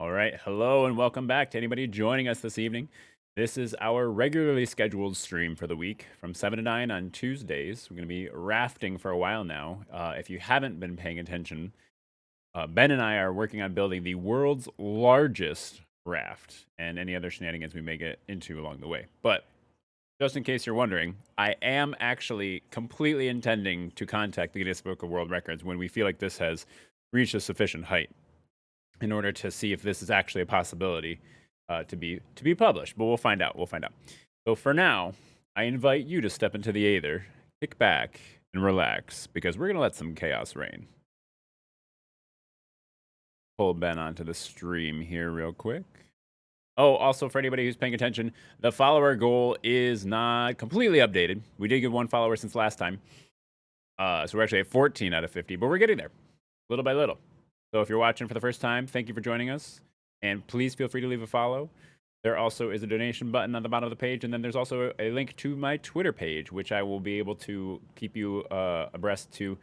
All right. Hello and welcome back to anybody joining us this evening. This is our regularly scheduled stream for the week from 7 to 9 on Tuesdays. We're going to be rafting for a while now. If you haven't been paying attention, Ben and I are working on building the world's largest raft and any other shenanigans we may get into along the way. But just in case you're wondering, I am actually completely intending to contact the Guinness Book of World Records when we feel like this has reached a sufficient height in order to see if this is actually a possibility to be published. But we'll find out. We'll find out. So for now, I invite you to step into the Aether, kick back, and relax because we're gonna let some chaos reign. Pull Ben onto the stream here real quick. Oh, also for anybody who's paying attention, the follower goal is not completely updated. We did get one follower since last time. So we're actually at 14 out of 50, but we're getting there little by little. So if you're watching for the first time, thank you for joining us. And please feel free to leave a follow. There also is a donation button on the bottom of the page. And then there's also a link to my Twitter page, which I will be able to keep you abreast to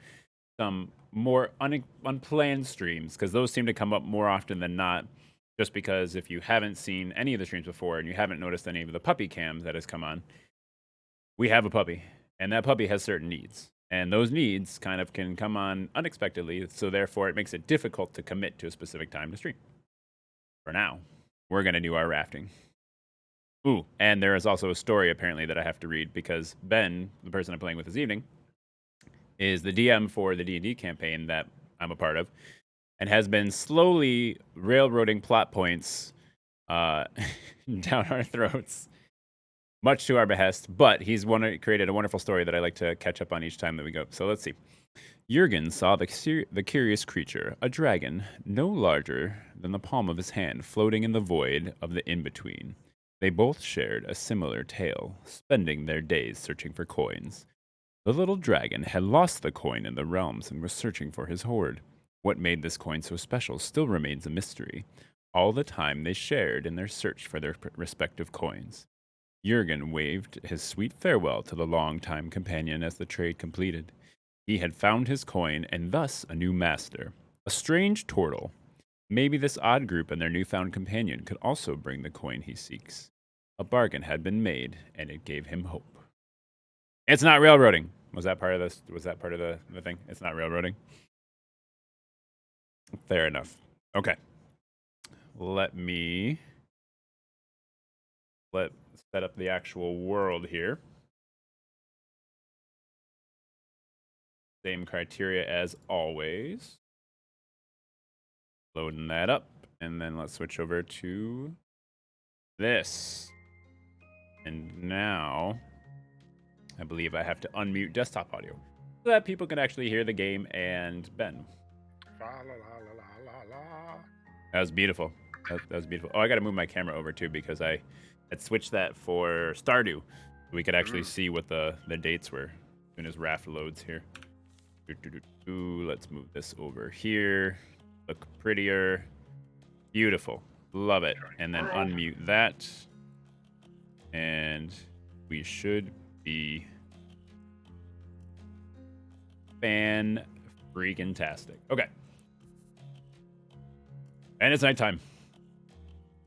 some more unplanned streams, because those seem to come up more often than not. Just because if you haven't seen any of the streams before and you haven't noticed any of the puppy cams that has come on, we have a puppy. And that puppy has certain needs. And those needs kind of can come on unexpectedly, so therefore it makes it difficult to commit to a specific time to stream. For now, we're going to do our rafting. Ooh, and there is also a story apparently that I have to read because Ben, the person I'm playing with this evening, is the DM for the D&D campaign that I'm a part of and has been slowly railroading plot points down our throats, much to our behest, but he's created a wonderful story that I like to catch up on each time that we go. So let's see. Jurgen saw the curious creature, a dragon, no larger than the palm of his hand, floating in the void of the in-between. They both shared a similar tale, spending their days searching for coins. The little dragon had lost the coin in the realms and was searching for his hoard. What made this coin so special still remains a mystery. All the time they shared in their search for their respective coins. Jurgen waved his sweet farewell to the long-time companion as the trade completed. He had found his coin and thus a new master, a strange turtle. Maybe this odd group and their newfound companion could also bring the coin he seeks. A bargain had been made, and it gave him hope. It's not railroading. Was that part of this? Was that part of the thing? It's not railroading. Fair enough. Okay. Let's set up the actual world here. Same criteria as always. Loading that up. And then let's switch over to this. And now, I believe I have to unmute desktop audio so that people can actually hear the game and Ben. That was beautiful. That was beautiful. Oh, I got to move my camera over too because I had switched that for Stardew. So we could actually see what the dates were as soon as Raft loads here. Let's move this over here. Look prettier. Beautiful. Love it. And then unmute that. And we should be fan-freaking-tastic. Okay. And it's nighttime.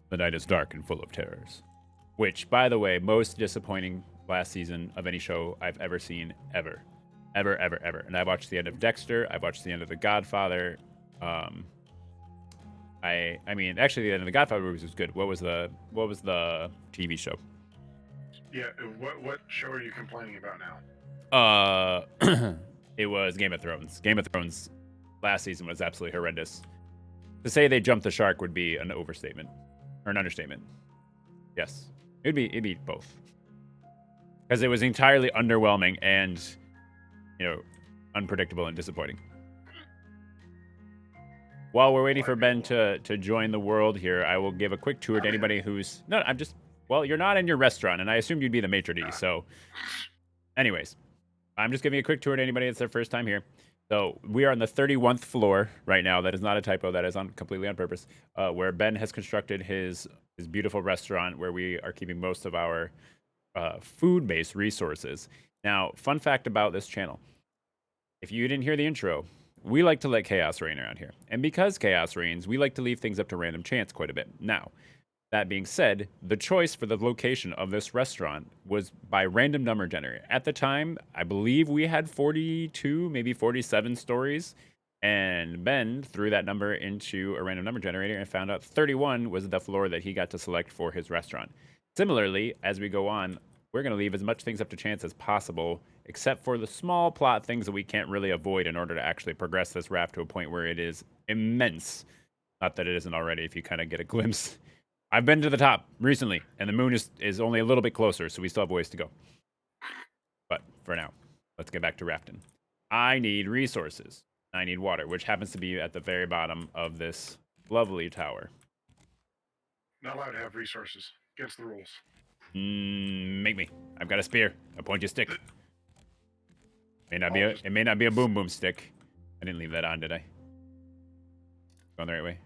The night is dark and full of terrors. Which, by the way, most disappointing last season of any show I've ever seen, ever. Ever. And I watched the end of Dexter. I watched the end of The Godfather. I mean, actually, the end of The Godfather movies was good. What was the TV show? Yeah, what show are you complaining about now? It was Game of Thrones. Game of Thrones last season was absolutely horrendous. To say they jumped the shark would be an overstatement or an understatement. Yes, it'd be both, because it was entirely underwhelming and, unpredictable and disappointing. While we're waiting for Ben to join the world here, I will give a quick tour to anybody who's you're not in your restaurant, and I assumed you'd be the maitre d'. So, anyways, I'm just giving a quick tour to anybody that's their first time here. So we are on the 31st floor right now. That is not a typo. That is completely on purpose. Where Ben has constructed his beautiful restaurant, where we are keeping most of our food-based resources. Now, fun fact about this channel: if you didn't hear the intro, we like to let chaos reign around here. And because chaos reigns, we like to leave things up to random chance quite a bit. Now, that being said, the choice for the location of this restaurant was by random number generator. At the time, I believe we had 42, maybe 47 stories. And Ben threw that number into a random number generator and found out 31 was the floor that he got to select for his restaurant. Similarly, as we go on, we're going to leave as much things up to chance as possible, except for the small plot things that we can't really avoid in order to actually progress this raft to a point where it is immense. Not that it isn't already, if you kind of get a glimpse. I've been to the top recently, and the moon is only a little bit closer, so we still have ways to go. But for now, let's get back to rafting. I need resources. I need water, which happens to be at the very bottom of this lovely tower. Not allowed to have resources. Against the rules. Make me. I've got a spear, a pointy stick. It may not be a boom boom stick. I didn't leave that on, did I? Going the right way.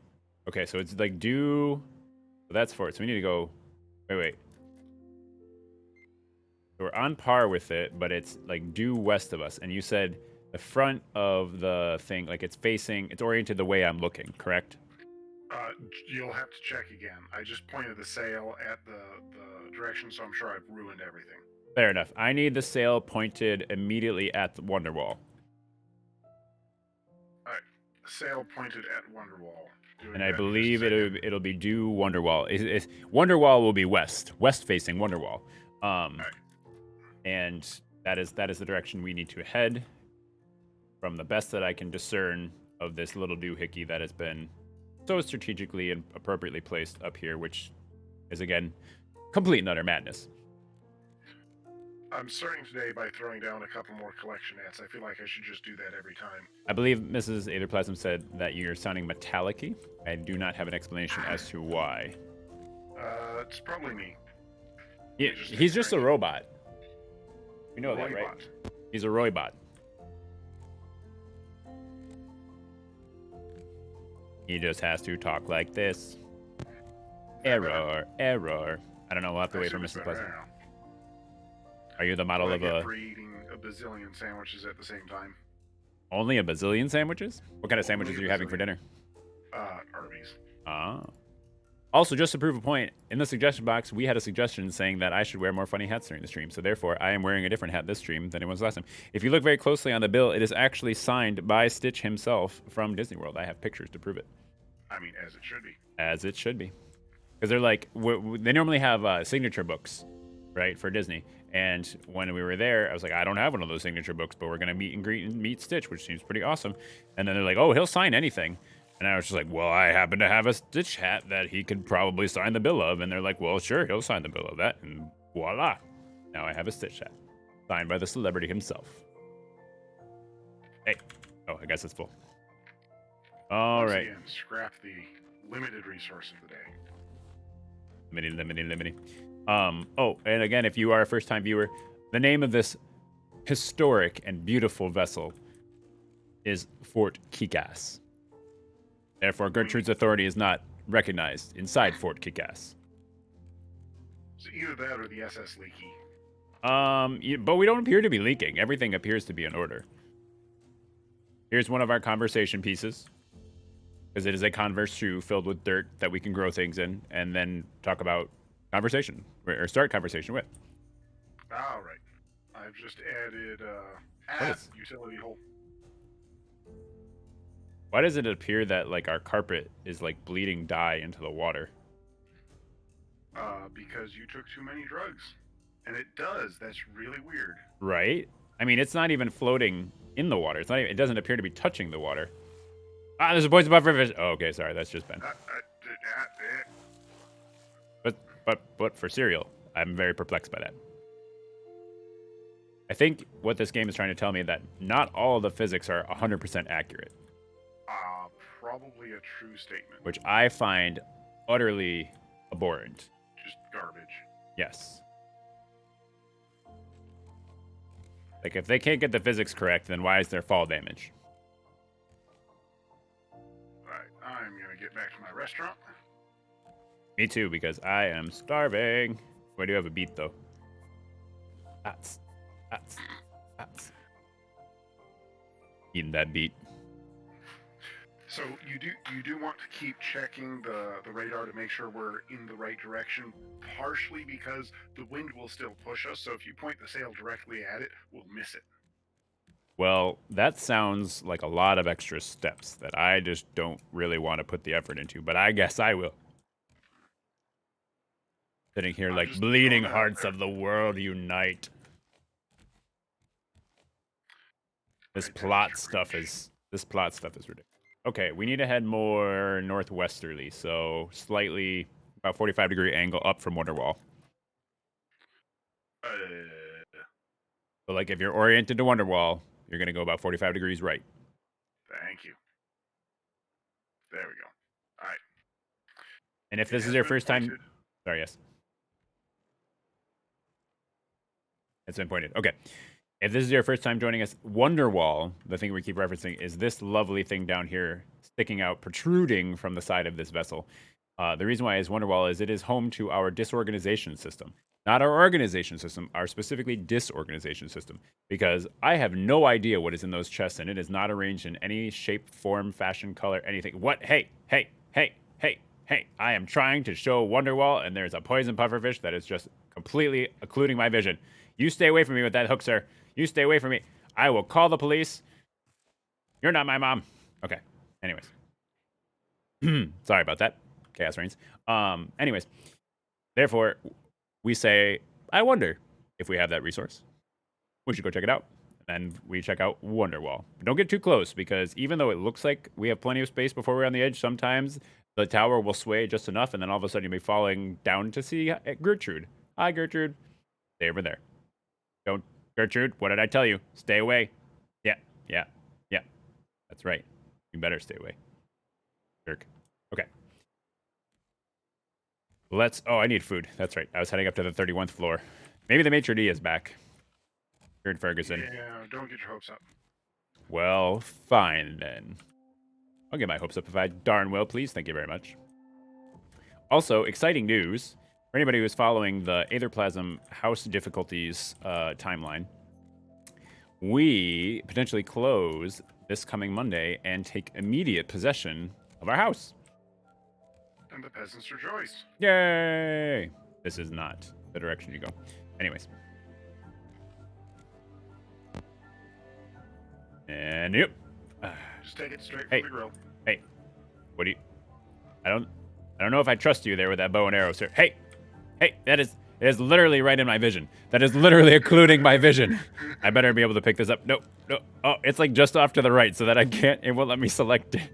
Okay, so it's like due. So that's for it. So we need to go. Wait. So we're on par with it, but it's like due west of us. And you said the front of the thing, like it's oriented the way I'm looking, correct? You'll have to check again. I just pointed the sail at the direction, so I'm sure I've ruined everything. Fair enough. I need the sail pointed immediately at the Wonderwall. Alright. Sail pointed at Wonderwall. And I believe it'll be due Wonderwall. Wonderwall will be west facing Wonderwall. Right. And that is the direction we need to head. From the best that I can discern of this little doohickey that has been so strategically and appropriately placed up here, which is again complete and utter madness. I'm starting today by throwing down a couple more collection nets. I feel like I should just do that every time. I believe Mrs. Aetherplasm said that you're sounding metallic-y. I do not have an explanation as to why. It's probably me. Yeah, he's just a robot. You know that, right? He's a robot. He just has to talk like this. Error. I don't know. We'll have to wait for Mrs. Pleasant. Are you the model of a... for eating a bazillion sandwiches at the same time. Only a bazillion sandwiches? What kind of sandwiches are you having for dinner? Arby's. Also, just to prove a point, in the suggestion box, we had a suggestion saying that I should wear more funny hats during the stream. So therefore, I am wearing a different hat this stream than it was last time. If you look very closely on the bill, it is actually signed by Stitch himself from Disney World. I have pictures to prove it. I mean, as it should be. As it should be. Because they're like, they normally have signature books, right, for Disney. And when we were there, I was like, I don't have one of those signature books, but we're going to meet and greet and meet Stitch, which seems pretty awesome. And then they're like, oh, he'll sign anything. And I was just like, well, I happen to have a Stitch hat that he could probably sign the bill of. And they're like, well, sure, he'll sign the bill of that. And voila. Now I have a Stitch hat. Signed by the celebrity himself. Hey. Oh, I guess it's full. All right. Again, scrap the limited resource of the day. Limited. Oh, and again, if you are a first-time viewer, the name of this historic and beautiful vessel is Fort Kickass. Therefore, Gertrude's authority is not recognized inside Fort Kickass. So either that or the SS Leaky. But we don't appear to be leaking. Everything appears to be in order. Here's one of our conversation pieces. Because it is a Converse shoe filled with dirt that we can grow things in and then talk about conversation, or start conversation with. All right. I've just added utility hole. Why does it appear that like our carpet is like bleeding dye into the water? Because you took too many drugs. And it does. That's really weird. Right? I mean, it's not even floating in the water. It doesn't appear to be touching the water. Ah, there's a poison buffer fish. Oh, okay, sorry, that's just Ben. But for cereal, I'm very perplexed by that. I think what this game is trying to tell me that not all of the physics are 100% accurate. Probably a true statement. Which I find utterly abhorrent. Just garbage. Yes. Like, if they can't get the physics correct, then why is there fall damage? Alright, I'm gonna get back to my restaurant. Me too, because I am starving. Oh, I do have a beet, though. That's. Eating that beet. So you do want to keep checking the radar to make sure we're in the right direction, partially because the wind will still push us. So if you point the sail directly at it, we'll miss it. Well, that sounds like a lot of extra steps that I just don't really want to put the effort into, but I guess I will. Sitting here I'm like just bleeding throwing that out hearts there. of the world unite. This I tend plot to stuff reach. is ridiculous. Okay, we need to head more northwesterly, so slightly about 45-degree angle up from Wonderwall. Uh, So like if you're oriented to Wonderwall, you're gonna go about 45 degrees right. Thank you. There we go. All right. And if It this is has your been first time, pointed. sorry, yes, it's been pointed. Okay. If this is your first time joining us, Wonderwall, the thing we keep referencing, is this lovely thing down here sticking out, protruding from the side of this vessel. The reason why is Wonderwall is it is home to our disorganization system. Not our organization system, our specifically disorganization system. Because I have no idea what is in those chests, and it is not arranged in any shape, form, fashion, color, anything. What? Hey, hey, hey, hey, hey. I am trying to show Wonderwall, and there's a poison pufferfish that is just completely occluding my vision. You stay away from me with that hook, sir. You stay away from me. I will call the police. You're not my mom. Okay. Anyways. Sorry about that. Chaos reigns. Anyways. Therefore, we say, I wonder if we have that resource. We should go check it out. And we check out Wonderwall. But don't get too close because even though it looks like we have plenty of space before we're on the edge, sometimes the tower will sway just enough and then all of a sudden you'll be falling down to see Gertrude. Hi, Gertrude. Stay over there. Don't, Gertrude, what did I tell you? Stay away. Yeah, yeah, yeah. That's right. You better stay away. Jerk. Okay. Let's. Oh, I need food. That's right. I was heading up to the 31st floor. Maybe the maitre d' is back. Heard Ferguson. Yeah, don't get your hopes up. Well, fine then. I'll get my hopes up if I darn well please. Thank you very much. Also, exciting news for anybody who's following the Aetherplasm house difficulties timeline. We potentially close this coming Monday and take immediate possession of our house. And the peasants rejoice. Yay! This is not the direction you go. Anyways. And yep. Just take it straight Hey. from the grill. Hey. What do you... I don't know if I trust you there with that bow and arrow, sir. Hey! Hey, it is literally right in my vision. That is literally occluding my vision. I better be able to pick this up. No, no. Oh, it's like just off to the right so that I can't... It won't let me select it.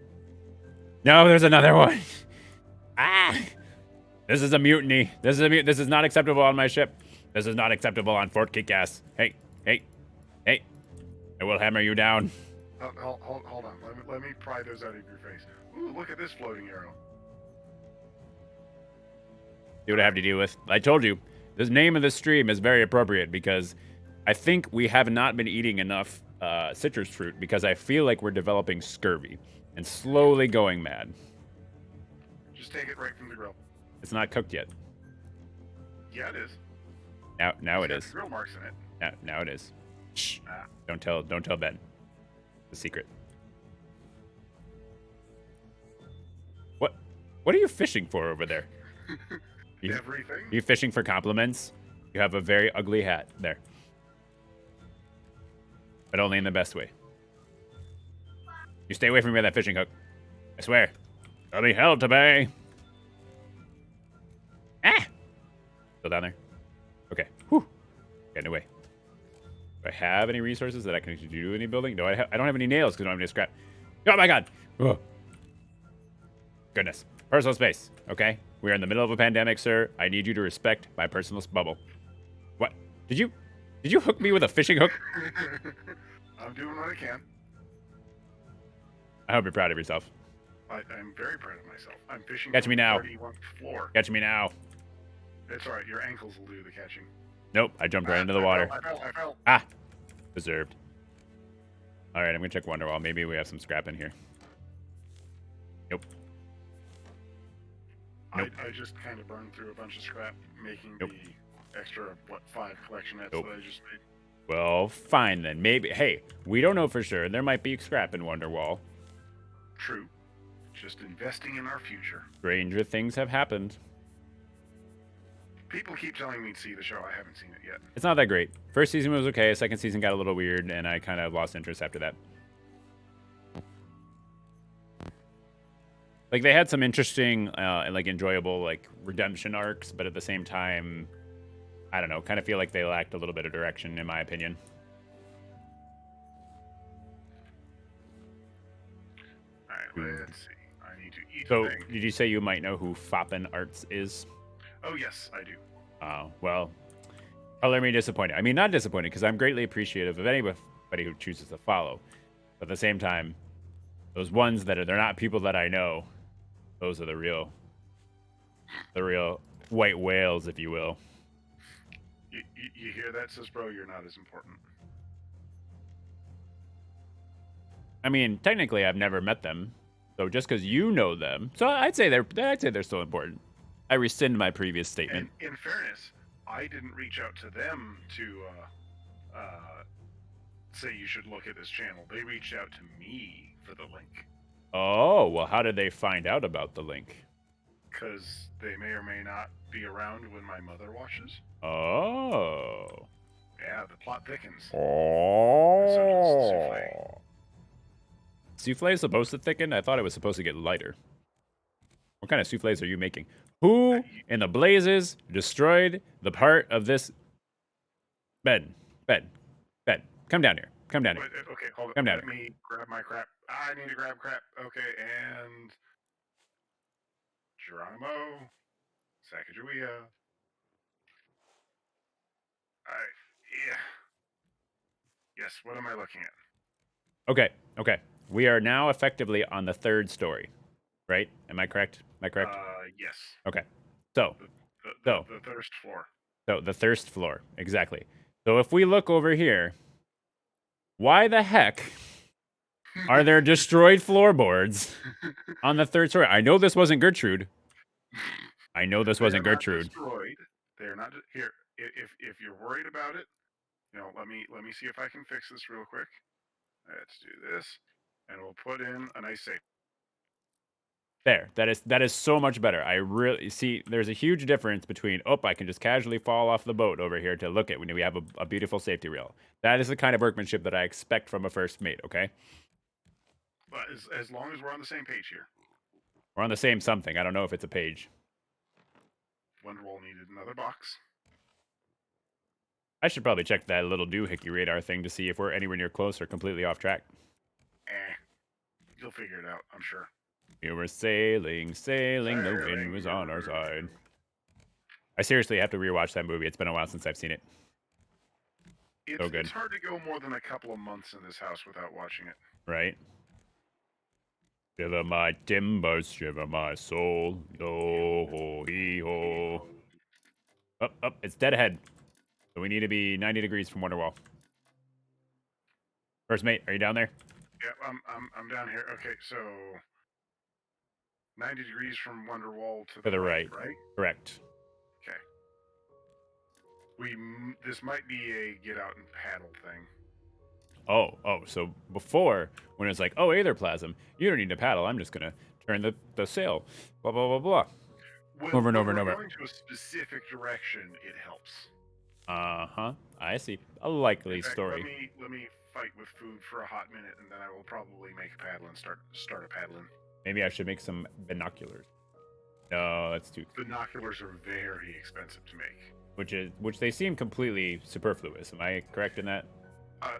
No, there's another one. Ah! This is a mutiny. This is not acceptable on my ship. This is not acceptable on Fort Kickass. Hey, hey, hey. I will hammer you down. Hold on. Let me pry those out of your face. Ooh, look at this floating arrow. See what I have to deal with. I told you, the name of the stream is very appropriate because I think we have not been eating enough citrus fruit because I feel like we're developing scurvy and slowly going mad. Just take it right from the grill. It's not cooked yet. Yeah, it is. Now It's it got is. the grill marks in it. Now it is. Shh. Ah. Don't tell Ben. It's a secret. What are you fishing for over there? Everything. Are you fishing for compliments? You have a very ugly hat there. But only in the best way. You stay away from me with that fishing hook. I swear. There'll be hell to pay. Ah! Still down there? Okay. Whew. Getting away. Do I have any resources that I can do any building? No, I don't have any nails because I don't have any scrap. Oh my god! Ugh. Goodness. Personal space, okay? We are in the middle of a pandemic, sir. I need you to respect my personal bubble. What? Did you hook me with a fishing hook? I'm doing what I can. I hope you're proud of yourself. I'm very proud of myself. I'm fishing. Catch me now. 31st floor. Catch me now. It's alright. Your ankles will do the catching. Nope, I jumped right into the water. I fell. Ah! Deserved. Alright, I'm gonna check Wonderwall. Maybe we have some scrap in here. Nope. Nope. I just kind of burned through a bunch of scrap, making Nope. the extra, 5 collection nets Nope. that I just made. Well, fine then. Maybe. Hey, we don't know for sure. There might be scrap in Wonderwall. True. Just investing in our future. Stranger things have happened. People keep telling me to see the show. I haven't seen it yet. It's not that great. First season was okay. Second season got a little weird, and I kind of lost interest after that. Like, they had some interesting and, like, enjoyable, like, redemption arcs, but at the same time, I don't know, kind of feel like they lacked a little bit of direction, in my opinion. All right, let's see. I need to eat So, thing. did you say you might know who Foppen Arts is? Oh, yes, I do. Well, color me disappointed. I mean, not disappointed, because I'm greatly appreciative of anybody who chooses to follow. But at the same time, those ones that they're not people that I know, those are the real white whales, if you will. You hear that, sis bro? You're not as important. I mean, technically, I've never met them, so just because you know them, so I'd say they're still important. I rescind my previous statement. And in fairness, I didn't reach out to them to say you should look at this channel. They reached out to me for the link. Oh, well, how did they find out about the link? Because they may or may not be around when my mother watches. Oh. Yeah, the plot thickens. Oh. Souffle is supposed to thicken? I thought it was supposed to get lighter. What kind of souffles are you making? Who in the blazes destroyed the part of this bed? Come down here. Come down here. Wait, okay, hold on. Come down Let me grab my crap. I need to grab crap. Okay, and Geronimo, Sacagawea. Yeah. Yes, what am I looking at? Okay. We are now effectively on the third story, right? Am I correct? Yes. Okay. So, The thirst floor. So, the thirst floor. Exactly. So, if we look over here, why the heck are there destroyed floorboards on the third story? I know this wasn't Gertrude. They're not destroyed. They're not here. If you're worried about it, let me see if I can fix this real quick. Let's do this, and we'll put in a nice safe. There. That is so much better. I really see. There's a huge difference between I can just casually fall off the boat over here to look at when we have a beautiful safety rail. That is the kind of workmanship that I expect from a first mate. Okay. But as long as we're on the same page here. We're on the same something. I don't know if it's a page. Wonderwall needed another box. I should probably check that little doohickey radar thing to see if we're anywhere near close or completely off track. You'll figure it out, I'm sure. We were sailing, the wind was on our side. I seriously have to rewatch that movie. It's been a while since I've seen it. So good. It's hard to go more than a couple of months in this house without watching it. Right? Shiver my timbers, shiver my soul. Yo ho hee ho. Up, it's dead ahead. So we need to be 90 degrees from Wonderwall. First mate, are you down there? Yeah, I'm down here. Okay, so 90 degrees from Wonderwall to the right, right? Correct. Okay. This might be a get out and paddle thing. Oh, so before, when it's like, aetherplasm, you don't need to paddle, I'm just gonna turn the sail, blah, blah, blah, blah. Over and over and over. Going to a specific direction, it helps. Uh-huh. I see. A likely story. Let me fight with food for a hot minute, and then I will probably make a paddle and start a paddling. Maybe I should make some binoculars. No, that's too... Binoculars are very expensive to make. Which they seem completely superfluous. Am I correct in that?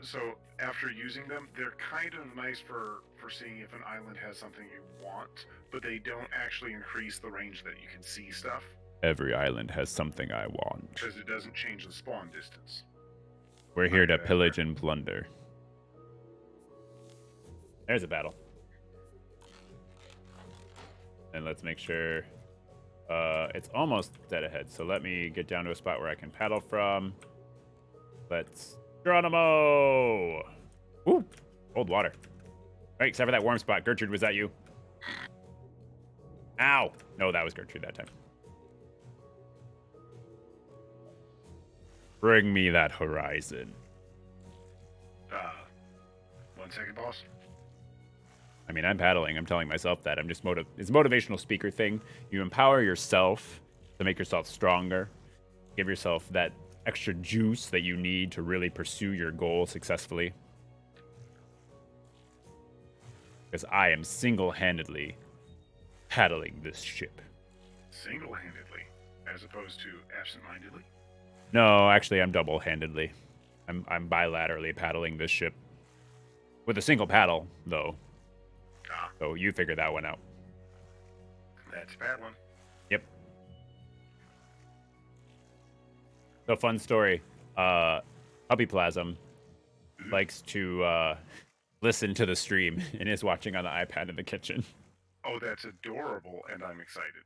So after using them, they're kind of nice for seeing if an island has something you want, but they don't actually increase the range that you can see stuff. Every island has something I want. Because it doesn't change the spawn distance. We're here to pillage and plunder. There's a battle. And let's make sure it's almost dead ahead. So let me get down to a spot where I can paddle from. Let's... Geronimo! Ooh, cold water. Right, except for that warm spot. Gertrude, was that you? Ow! No, that was Gertrude that time. Bring me that horizon. 1 second, boss. I mean, I'm paddling. I'm telling myself that. I'm just it's a motivational speaker thing. You empower yourself to make yourself stronger. Give yourself that extra juice that you need to really pursue your goal successfully. Because I am single-handedly paddling this ship. Single-handedly, as opposed to absent-mindedly. No, actually, I'm double-handedly. I'm bilaterally paddling this ship with a single paddle, though. Ah, So you figure that one out. that's a bad one. Yep. So fun story. Puppy Plasm likes to listen to the stream and is watching on the iPad in the kitchen. Oh, that's adorable, and I'm excited.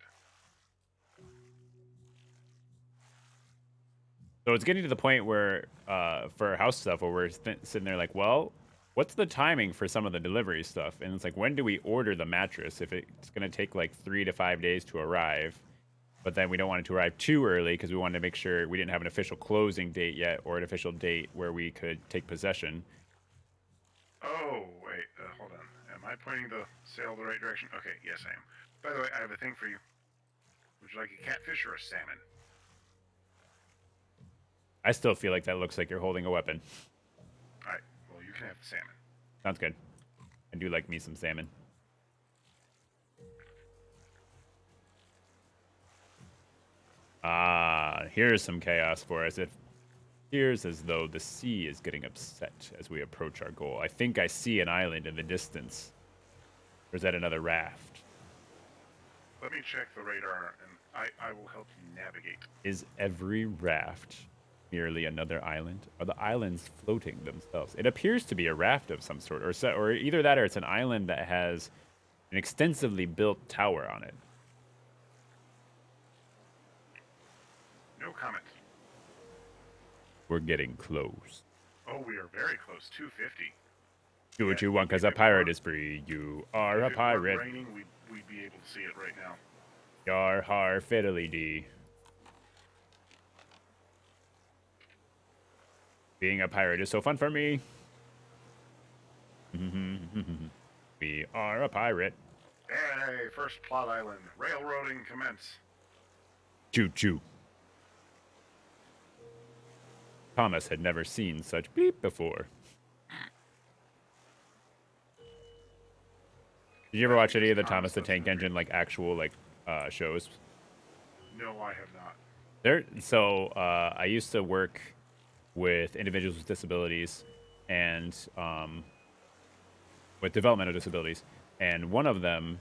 So it's getting to the point where, for house stuff, where we're sitting there like, well, what's the timing for some of the delivery stuff? And it's like, when do we order the mattress? If it's going to take like 3 to 5 days to arrive, but then we don't want it to arrive too early because we wanted to make sure we didn't have an official closing date yet or an official date where we could take possession. Oh, wait, hold on. Am I pointing the sail the right direction? Okay, yes, I am. By the way, I have a thing for you. Would you like a catfish or a salmon? I still feel like that looks like you're holding a weapon. All right, well, you can have the salmon. Sounds good. I do like me some salmon. Ah, here's some chaos for us. It appears as though the sea is getting upset as we approach our goal. I think I see an island in the distance. Or is that another raft? Let me check the radar, and I will help you navigate. Is every raft merely another island? Are the islands floating themselves? It appears to be a raft of some sort, or either that or it's an island that has an extensively built tower on it. No comment. We're getting close. Oh, we are very close. 250. Do what you want, because a pirate is free. You are a If it pirate. were raining, we'd be able to see it right now. Yar har fiddly dee. Being a pirate is so fun for me. We are a pirate. Hey, first plot island. Railroading commence. Choo choo. Thomas had never seen such beep before. Did you ever watch any of the Thomas the Tank Engine, like actual shows? No, I have not. I used to work with individuals with disabilities and with developmental disabilities, and one of them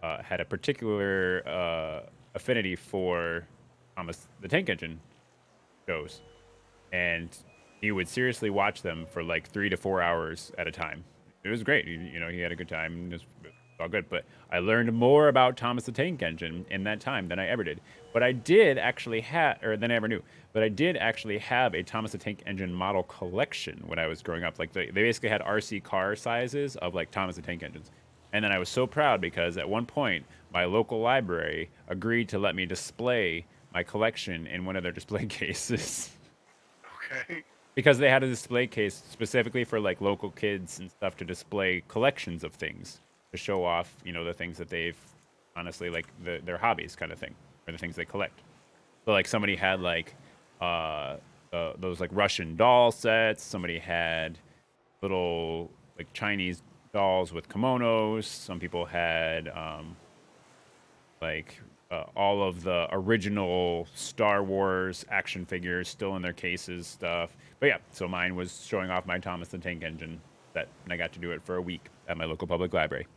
had a particular affinity for Thomas the Tank Engine shows, and he would seriously watch them for like 3 to 4 hours at a time. It was great. He had a good time. It was all good. But I learned more about Thomas the Tank Engine in that time than I ever did. But I did actually than I ever knew. But I did actually have a Thomas the Tank Engine model collection when I was growing up. Like they basically had RC car sizes of like Thomas the Tank Engines. And then I was so proud because at one point my local library agreed to let me display my collection in one of their display cases. Okay. Because they had a display case specifically for like local kids and stuff to display collections of things to show off, the things that they've honestly like their hobbies kind of thing, or the things they collect. So like somebody had like those like Russian doll sets. Somebody had little like Chinese dolls with kimonos. Some people had like all of the original Star Wars action figures still in their cases, stuff. But yeah, so mine was showing off my Thomas the Tank Engine set, and I got to do it for a week at my local public library.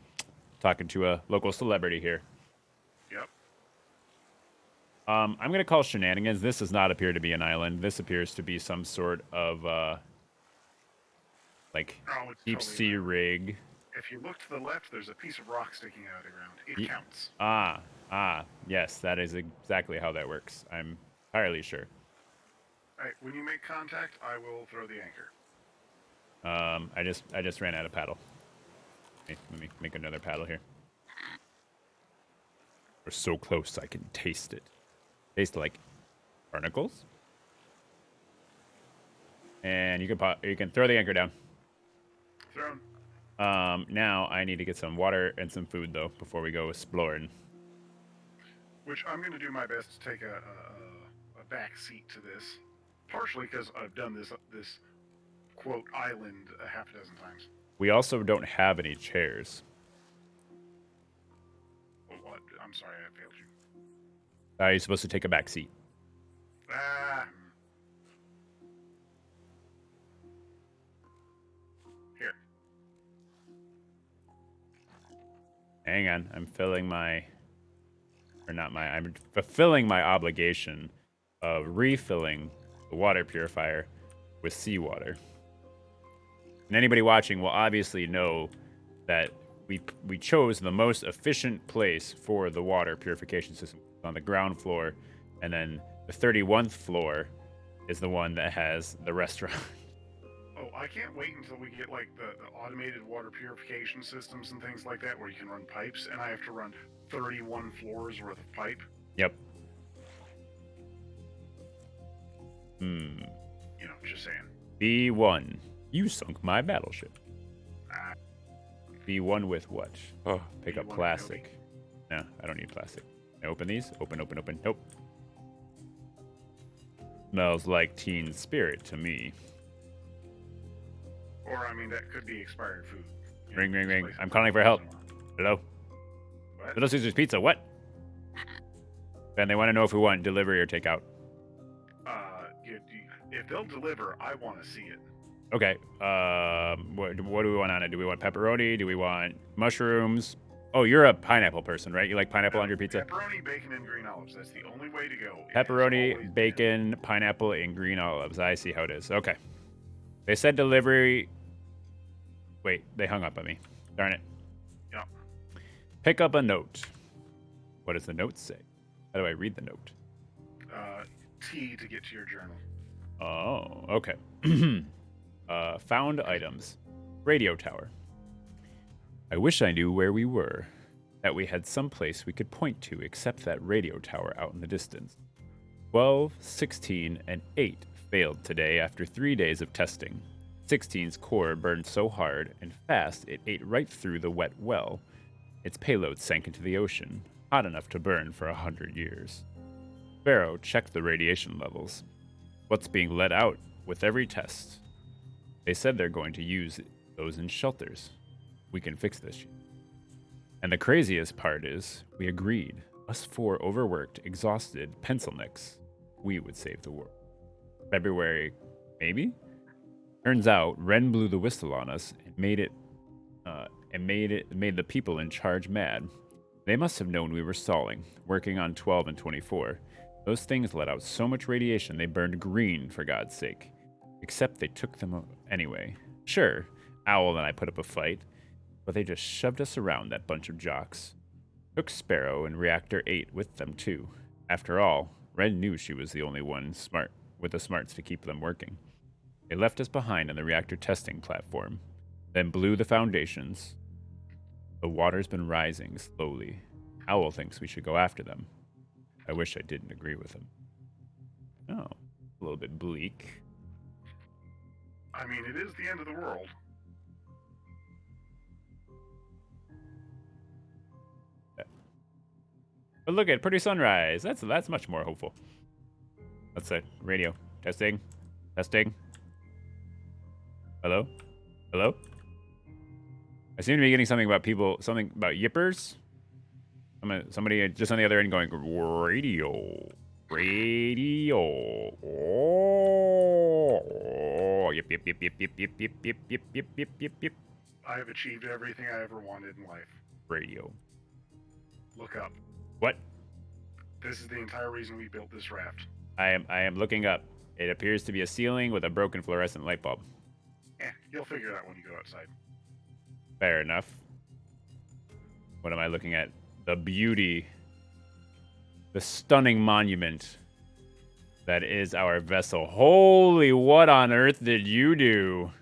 Talking to a local celebrity here. Yep. I'm gonna call shenanigans. This does not appear to be an island. This appears to be some sort of deep Totally sea not. rig. If you look to the left, there's a piece of rock sticking out of the ground. It counts. Yes, that is exactly how that works. I'm entirely sure. All right, when you make contact, I will throw the anchor. I just ran out of paddle. Let me make another paddle here. We're so close, I can taste it. Taste like barnacles. And you can throw the anchor down. Thrown. Now I need to get some water and some food though before we go exploring. Which I'm going to do my best to take a back seat to this, partially because I've done this quote island a half a dozen times. We also don't have any chairs. Oh, what? I'm sorry, I failed you. You're supposed to take a back seat. Ah. Here. Hang on, I'm filling my, or not my, I'm fulfilling my obligation of refilling the water purifier with seawater. And anybody watching will obviously know that we chose the most efficient place for the water purification system on the ground floor, and then the 31st floor is the one that has the restaurant. Oh, I can't wait until we get like the automated water purification systems and things like that where you can run pipes, and I have to run 31 floors worth of pipe. Yep. You know, just saying. B1. You sunk my battleship. Ah. B1 with what? Oh, pick up B1 plastic. No, I don't need plastic. Can I open these? Open, open, open. Nope. Smells like teen spirit to me. Or, I mean, that could be expired food. You Ring, know, ring, ring. places I'm don't calling for use help. them. Hello? What? Little Caesar's Pizza, what? And they want to know if we want delivery or takeout. If they'll deliver, I want to see it. Okay. What do we want on it? Do we want pepperoni? Do we want mushrooms? Oh, you're a pineapple person, right? You like pineapple on your pizza? Pepperoni, bacon, and green olives. That's the only way to go. Pepperoni, bacon, pineapple, and green olives. I see how it is. Okay. They said delivery. Wait, they hung up on me. Darn it. Yeah. Pick up a note. What does the note say? How do I read the note? T to get to your journal. Oh, okay. Found items. Radio tower. I wish I knew where we were. That we had some place we could point to except that radio tower out in the distance. 12, 16, and 8 failed today after 3 days of testing. 16's core burned so hard and fast it ate right through the wet well. Its payload sank into the ocean, hot enough to burn for 100 years. Sparrow checked the radiation levels. What's being let out with every test? They said they're going to use those in shelters. We can fix this. And the craziest part is, we agreed. Us 4 overworked, exhausted pencil necks. We would save the world. February, maybe? Turns out, Ren blew the whistle on us and made the people in charge mad. They must have known we were stalling, working on 12 and 24. Those things let out so much radiation they burned green, for God's sake. Except they took them anyway. Sure, Owl and I put up a fight, but they just shoved us around, that bunch of jocks. Took Sparrow and Reactor 8 with them, too. After all, Ren knew she was the only one smart with the smarts to keep them working. They left us behind on the reactor testing platform, then blew the foundations. The water's been rising slowly. Owl thinks we should go after them. I wish I didn't agree with him. Oh, a little bit bleak. I mean, it is the end of the world. But look at pretty sunrise. That's much more hopeful. Let's say radio testing, testing. Hello, hello. I seem to be getting something about yippers. Somebody just on the other end going radio, radio. Oh, yip yip yip yip yip yip yip yip yip yip yip yip yip. I have achieved everything I ever wanted in life. Radio. Look up. What? This is the entire reason we built this raft. I am looking up. It appears to be a ceiling with a broken fluorescent light bulb. You'll figure it out when you go outside. Fair enough. What am I looking at? The beauty, the stunning monument that is our vessel. Holy, what on earth did you do?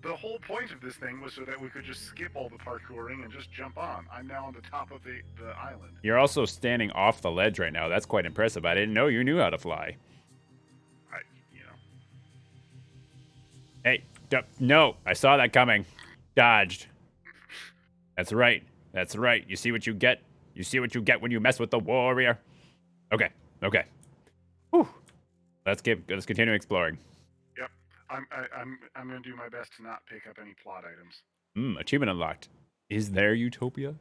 The whole point of this thing was so that we could just skip all the parkouring and just jump on. I'm now on the top of the island. You're also standing off the ledge right now. That's quite impressive. I didn't know you knew how to fly. Hey, no, I saw that coming. Dodged. That's right. That's right. You see what you get? You see what you get when you mess with the warrior? Okay. Okay. Whew. Let's continue exploring. Yep. I'm gonna do my best to not pick up any plot items. Achievement unlocked. Is there utopia?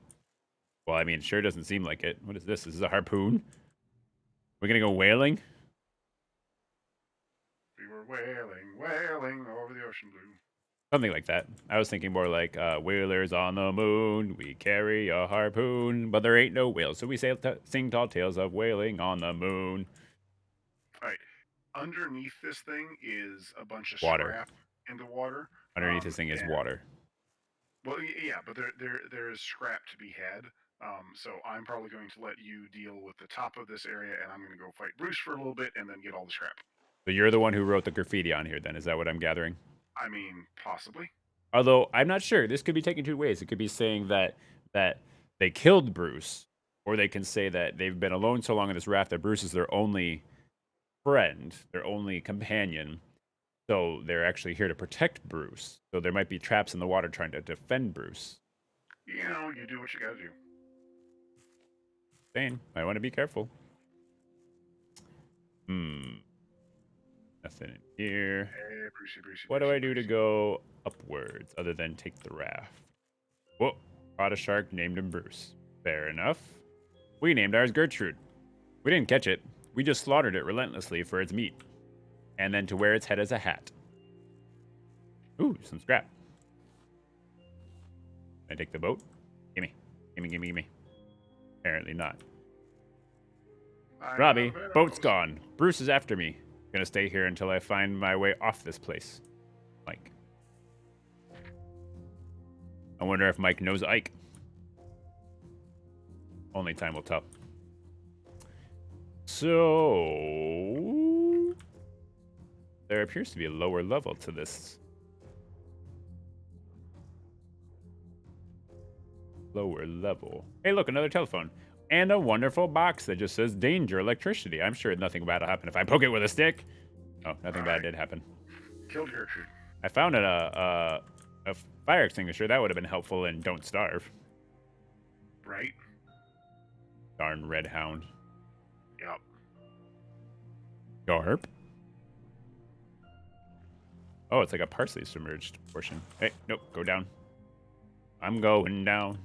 Well, I mean, it sure doesn't seem like it. What is this? This is a harpoon? We're gonna go whaling? We were whaling, whaling over the ocean blue. Something like that. I was thinking more like whalers on the moon. We carry a harpoon, but there ain't no whales, so we sing tall tales of whaling on the moon. All right. Underneath this thing is a bunch of Water. scrap in the water. Underneath this thing is water. Well, yeah, but there is scrap to be had. So I'm probably going to let you deal with the top of this area, and I'm going to go fight Bruce for a little bit, and then get all the scrap. So you're the one who wrote the graffiti on here, then? Is that what I'm gathering? I mean, possibly. Although I'm not sure. This could be taken two ways. It could be saying that they killed Bruce, or they can say that they've been alone so long on this raft that Bruce is their only friend, their only companion. So they're actually here to protect Bruce. So there might be traps in the water trying to defend Bruce. You know, you do what you gotta do. Saying, I want to be careful. Nothing in here. Hey, Brucey, Brucey, What do Brucey, I do to Brucey. go upwards other than take the raft? Whoa, caught a shark, named him Bruce. Fair enough. We named ours Gertrude. We didn't catch it. We just slaughtered it relentlessly for its meat. And then to wear its head as a hat. Ooh, some scrap. Can I take the boat? Gimme. Gimme, gimme, gimme. Apparently not. Robbie, boat's gone. Bruce is after me. Gonna stay here until I find my way off this place. Mike. I wonder if Mike knows Ike. Only time will tell. So there appears to be a lower level to this. Lower level. Hey, look, another telephone. And a wonderful box that just says danger, electricity. I'm sure nothing bad will happen if I poke it with a stick. Oh, nothing bad did happen. Killed Gertrude. I found a fire extinguisher. That would have been helpful in Don't Starve. Right? Darn red hound. Yep. Garp. Oh, it's like a partially submerged portion. Hey, nope, go down. I'm going down.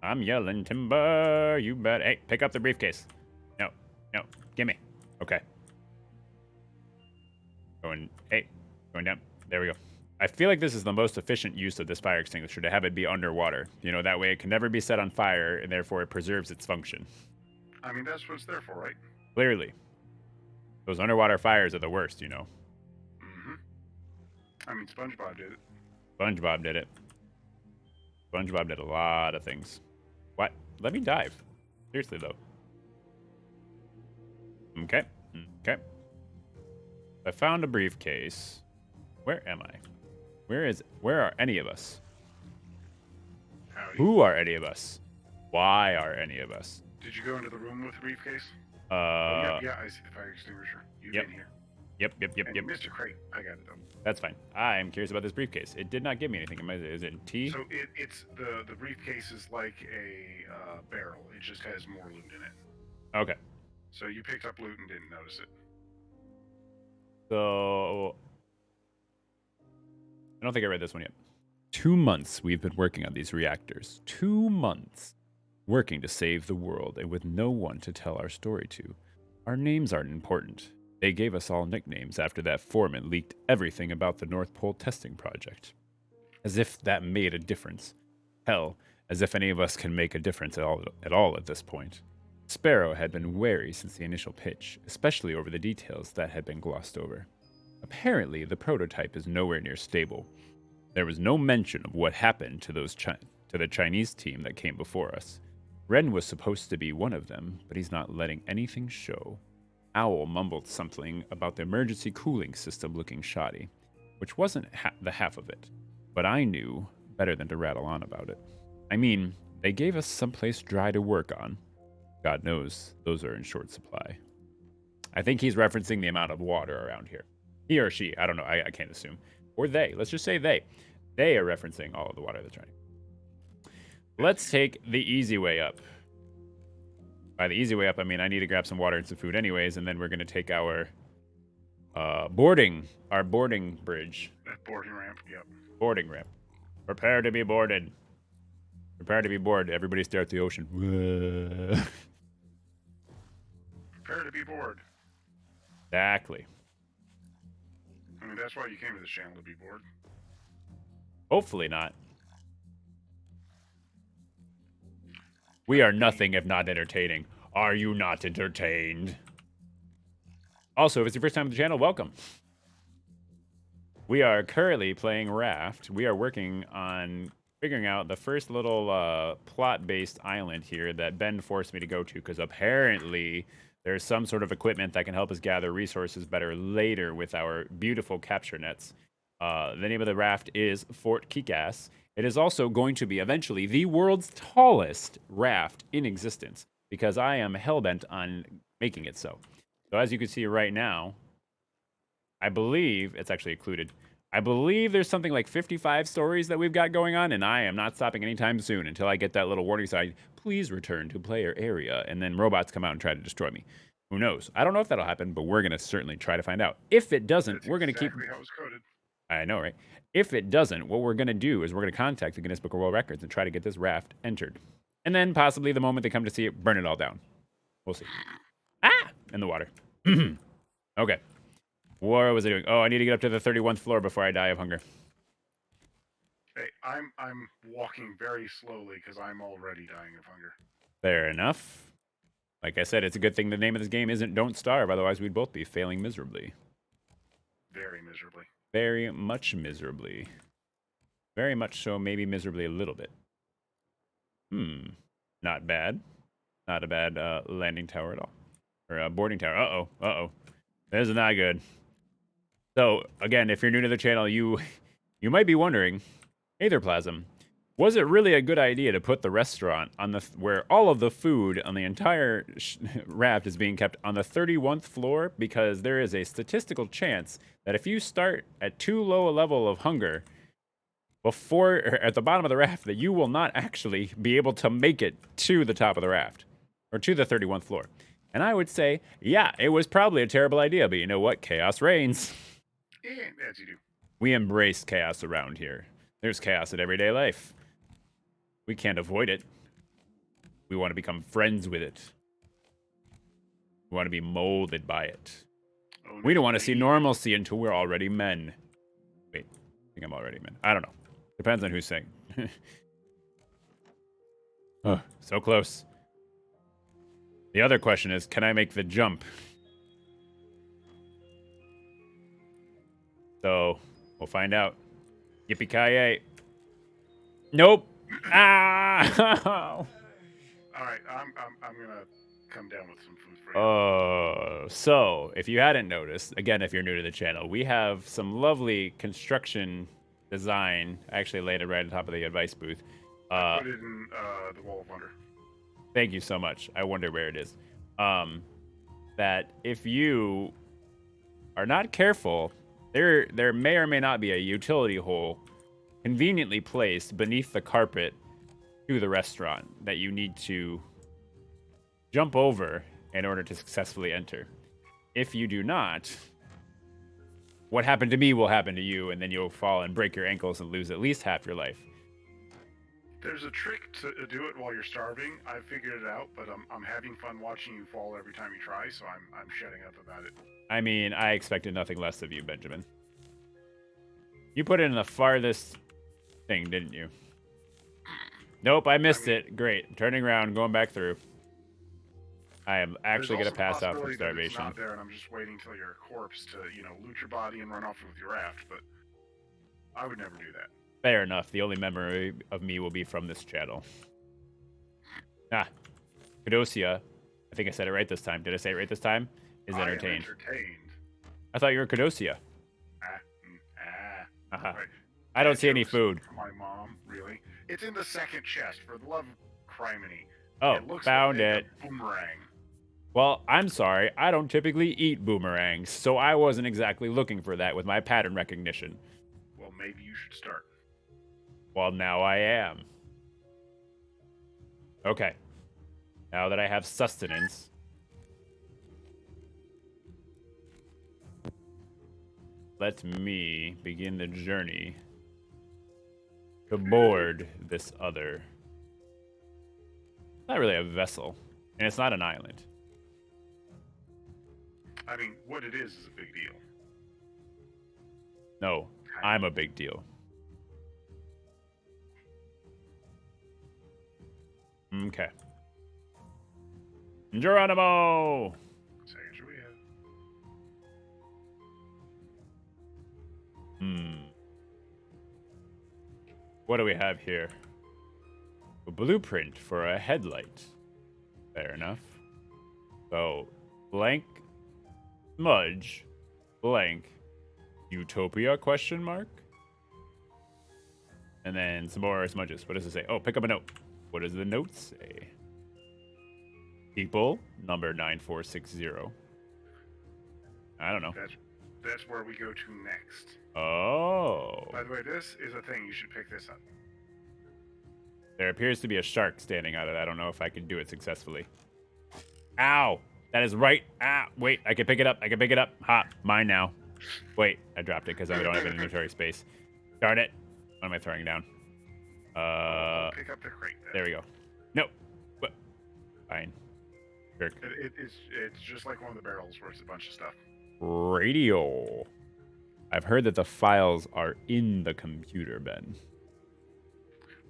I'm yelling timber. You bet. Hey, pick up the briefcase. No, no, gimme. Okay. Going down. There we go. I feel like this is the most efficient use of this fire extinguisher, to have it be underwater. You know, that way it can never be set on fire, and therefore it preserves its function. I mean, that's what it's there for, right? Clearly. Those underwater fires are the worst, you know. Mm-hmm. I mean, SpongeBob did it. SpongeBob did it. SpongeBob did a lot of things. What? Let me dive. Seriously, though. Okay. Okay. I found a briefcase. Where am I? Where are any of us? Howdy. Who are any of us? Why are any of us? Did you go into the room with the briefcase? Yeah, yeah, I see the fire extinguisher. You've Yep. been here. Yep. And Mr. Crate, I got it though. That's fine. I'm curious about this briefcase. It did not give me anything. Is it T? So it's the briefcase is like a barrel. It just has more loot in it. Okay. So you picked up loot and didn't notice it. So I don't think I read this one yet. 2 months we've been working on these reactors. 2 months. Working to save the world, and with no one to tell our story to. Our names aren't important. They gave us all nicknames after that foreman leaked everything about the North Pole testing project. As if that made a difference. Hell, as if any of us can make a difference at all at this point. Sparrow had been wary since the initial pitch, especially over the details that had been glossed over. Apparently, the prototype is nowhere near stable. There was no mention of what happened to the Chinese team that came before us. Ren was supposed to be one of them, but he's not letting anything show. Owl mumbled something about the emergency cooling system looking shoddy, which wasn't the half of it, but I knew better than to rattle on about it. I mean, they gave us someplace dry to work on. God knows those are in short supply. I think he's referencing the amount of water around here. He or she, I don't know, I can't assume. Or they, let's just say they. They are referencing all of the water that's running. Let's take the easy way up. By the easy way up, I mean I need to grab some water and some food anyways, and then we're going to take our boarding bridge. That boarding ramp, yep. Boarding ramp. Prepare to be boarded. Prepare to be bored. Everybody stare at the ocean. Prepare to be bored. Exactly. I mean, that's why you came to this channel, to be bored. Hopefully not. We are nothing if not entertaining. Are you not entertained? Also, if it's your first time on the channel, welcome. We are currently playing Raft. We are working on figuring out the first little plot-based island here that Ben forced me to go to, because apparently there's some sort of equipment that can help us gather resources better later with our beautiful capture nets. The name of the raft is Fort Kickass. It is also going to be eventually the world's tallest raft in existence, because I am hellbent on making it so. So as you can see right now, I believe it's actually occluded. I believe there's something like 55 stories that we've got going on, and I am not stopping anytime soon until I get that little warning sign, please return to player area, and then robots come out and try to destroy me. Who knows? I don't know if that'll happen, but we're going to certainly try to find out. If it doesn't, we're going to exactly how it's coded. I know, right? If it doesn't, what we're going to do is we're going to contact the Guinness Book of World Records and try to get this raft entered. And then possibly the moment they come to see it, burn it all down. We'll see. Ah! In the water. Okay. What was I doing? Oh, I need to get up to the 31th floor before I die of hunger. Hey, I'm walking very slowly because I'm already dying of hunger. Fair enough. Like I said, it's a good thing the name of this game isn't Don't Starve, otherwise we'd both be failing miserably. Very miserably. Very much miserably. Very much so, maybe miserably a little bit. Not bad. Not a bad landing tower at all. Or boarding tower. Uh-oh. Uh-oh. This is not good. So, again, if you're new to the channel, you might be wondering, Aetherplasm, was it really a good idea to put the restaurant on the where all of the food on the entire raft is being kept on the 31st floor? Because there is a statistical chance that if you start at too low a level of hunger before or at the bottom of the raft, that you will not actually be able to make it to the top of the raft or to the 31st floor. And I would say, yeah, it was probably a terrible idea, but you know what? Chaos reigns. And as you do. We embrace chaos around here. There's chaos in everyday life. We can't avoid it. We want to become friends with it. We want to be molded by it. Oh, we don't want to see normalcy until we're already men. Wait, I think I'm already men. I don't know. Depends on who's saying. Oh, so close. The other question is, can I make the jump? So, we'll find out. Yippee-ki-yay. Nope. Ah! All right, I'm gonna come down with some food for you. So if you hadn't noticed, again, if you're new to the channel, we have some lovely construction design. I actually laid it right on top of the advice booth. I put it in the Wall of Wonder. Thank you so much. I wonder where it is. That if you are not careful, there may or may not be a utility hole conveniently placed beneath the carpet to the restaurant that you need to jump over in order to successfully enter. If you do not, what happened to me will happen to you, and then you'll fall and break your ankles and lose at least half your life. There's a trick to do it while you're starving. I figured it out, but I'm having fun watching you fall every time you try, so I'm shutting up about it. I mean, I expected nothing less of you, Benjamin. You put it in the farthest thing, didn't you? Nope, I missed it. Great. Turning around, going back through. I am actually going to pass out from starvation. It's not there, and I'm just waiting till you're a corpse to, loot your body and run off with your raft, but I would never do that. Fair enough. The only memory of me will be from this channel. Cadocia, I think I said it right this time. Did I say it right this time? Is entertained. I thought you were Cadocia. Right. I don't see any food. My mom, really? It's in the second chest, for the love of criminy. Oh, it looks found like it. A boomerang. Well, I'm sorry. I don't typically eat boomerangs, so I wasn't exactly looking for that with my pattern recognition. Well, maybe you should start. Well, now I am. Okay. Now that I have sustenance, let me begin the journey to board this other. Not really a vessel, and it's not an island. I mean, what it is a big deal. No, I'm a big deal. Okay. Geronimo! Second, should we have? What do we have here? A blueprint for a headlight. Fair enough. So, blank, smudge, blank, utopia, question mark? And then some more smudges. What does it say? Oh, pick up a note. What does the note say? People, number 9460. I don't know. That's where we go to next. Oh. By the way, this is a thing. You should pick this up. There appears to be a shark standing out of it. I don't know if I can do it successfully. Ow! That is right. Ah, wait. I can pick it up. I can pick it up. Ha! Mine now. Wait, I dropped it because I don't have an inventory space. Darn it. What am I throwing down? Pick up the crate. There we go. No. What? Fine. Jerk. It's just like one of the barrels where it's a bunch of stuff. Radio. I've heard that the files are in the computer, Ben.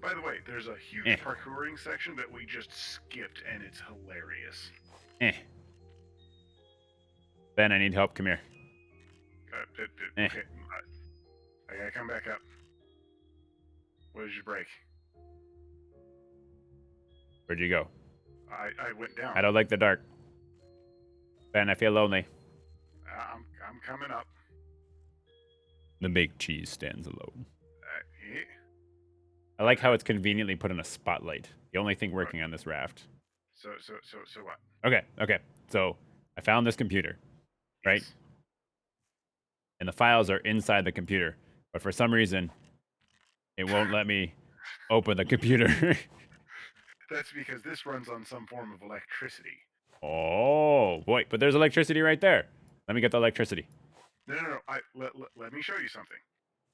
By the way, there's a huge parkouring section that we just skipped, and it's hilarious. Ben, I need help. Come here. Okay. I gotta come back up. What did you break? Where'd you go? I went down. I don't like the dark. Ben, I feel lonely. I'm coming up. The big cheese stands alone. Yeah. I like how it's conveniently put in a spotlight. The only thing working on this raft. So what? Okay. So I found this computer, right? Yes. And the files are inside the computer, but for some reason, it won't let me open the computer. That's because this runs on some form of electricity. Oh boy! But there's electricity right there. Let me get the electricity. No. Let me show you something.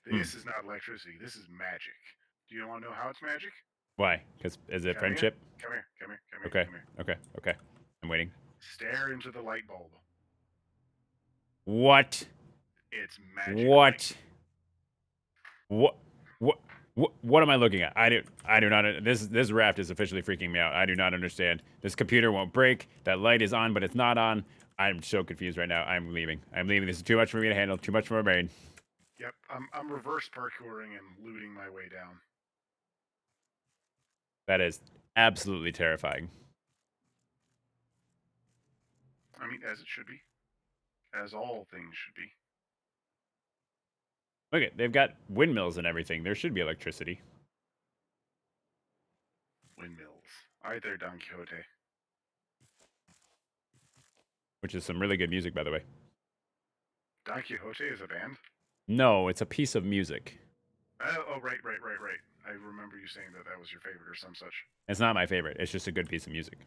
This is not electricity. This is magic. Do you want to know how it's magic? Why? Because is it friendship? Come here. Okay. I'm waiting. Stare into the light bulb. What? It's magic. What am I looking at? I do not. This raft is officially freaking me out. I do not understand. This computer won't break. That light is on, but it's not on. I'm so confused right now. I'm leaving. This is too much for me to handle. Too much for my brain. Yep, I'm reverse parkouring and looting my way down. That is absolutely terrifying. I mean, as it should be. As all things should be. Look at, they've got windmills and everything. There should be electricity. Windmills. All right there, Don Quixote. Which is some really good music, by the way. Don Quixote is a band? No, it's a piece of music. Oh, right. I remember you saying that was your favorite or some such. It's not my favorite. It's just a good piece of music.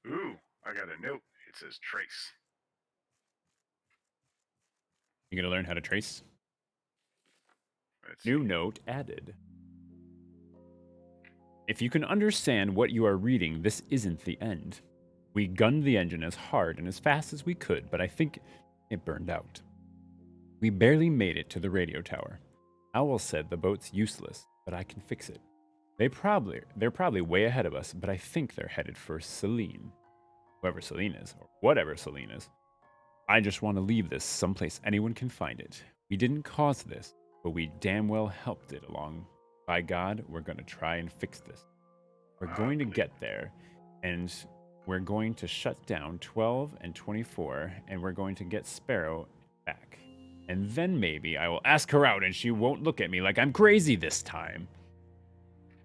Ooh, I got a note. It says trace. You gonna learn how to trace? Let's New see. note added. If you can understand what you are reading, this isn't the end. We gunned the engine as hard and as fast as we could, but I think it burned out. We barely made it to the radio tower. Owl said the boat's useless, but I can fix it. They're probably way ahead of us, but I think they're headed for Celine. Whoever Celine is, or whatever Celine is. I just want to leave this someplace anyone can find it. We didn't cause this, but we damn well helped it along. By God, we're going to try and fix this. We're going to get there, and we're going to shut down 12 and 24, and we're going to get Sparrow back. And then maybe I will ask her out, and she won't look at me like I'm crazy this time.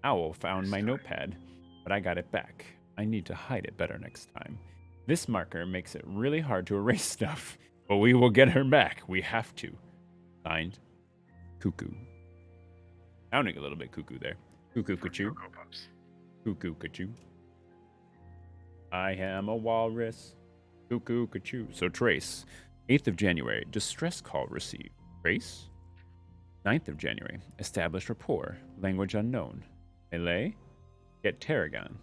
Owl found my notepad, but I got it back. I need to hide it better next time. This marker makes it really hard to erase stuff, but we will get her back. We have to. Signed, Cuckoo. Sounding a little bit cuckoo there. Cuckoo, cuckoo. Cuckoo, cuckoo. I am a walrus. Cuckoo, cuckoo. So trace. 8th of January, distress call received. Trace. 9th of January, establish rapport. Language unknown. Melee. Get Tarragon.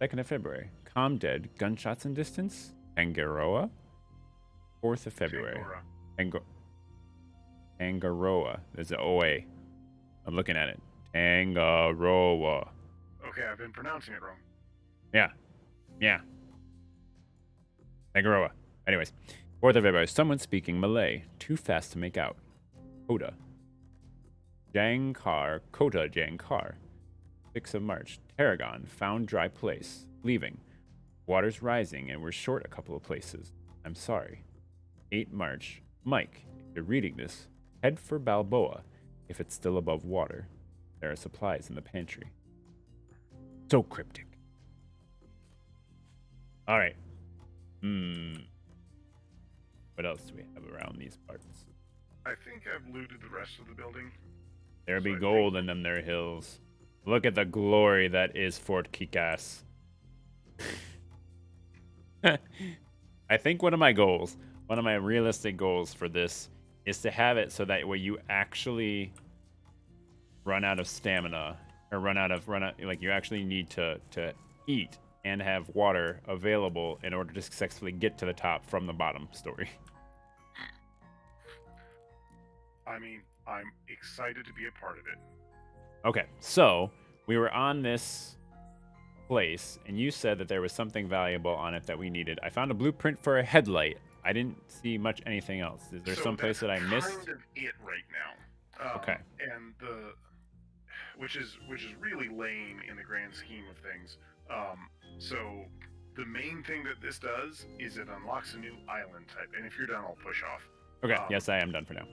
2nd of February, calm dead. Gunshots in distance. Tangaroa. 4th of February. Tangaroa. There's an OA. I'm looking at it. Tangaroa. Okay, I've been pronouncing it wrong. Yeah. Yeah. Tangaroa. Anyways. 4th of February. Someone speaking Malay. Too fast to make out. Kota. Jankar. Kota Jankar. 6th of March. Tarragon. Found dry place. Leaving. Water's rising and we're short a couple of places. I'm sorry. 8 March. Mike. If you're reading this, head for Balboa if it's still above water. There are supplies in the pantry. So cryptic. All right. What else do we have around these parts? I think I've looted the rest of the building. There be gold in them there hills. Look at the glory that is Fort Kikas. I think one of my realistic goals for this is to have it so that way you actually run out of stamina or like you actually need to eat and have water available in order to successfully get to the top from the bottom story. I mean, I'm excited to be a part of it. Okay, so we were on this place, and you said that there was something valuable on it that we needed. I found a blueprint for a headlight. I didn't see much anything else. Is there some place that I missed? Kind of it right now. Okay. And which is really lame in the grand scheme of things. So the main thing that this does is it unlocks a new island type, and if you're done, I'll push off. Okay. Yes, I am done for now.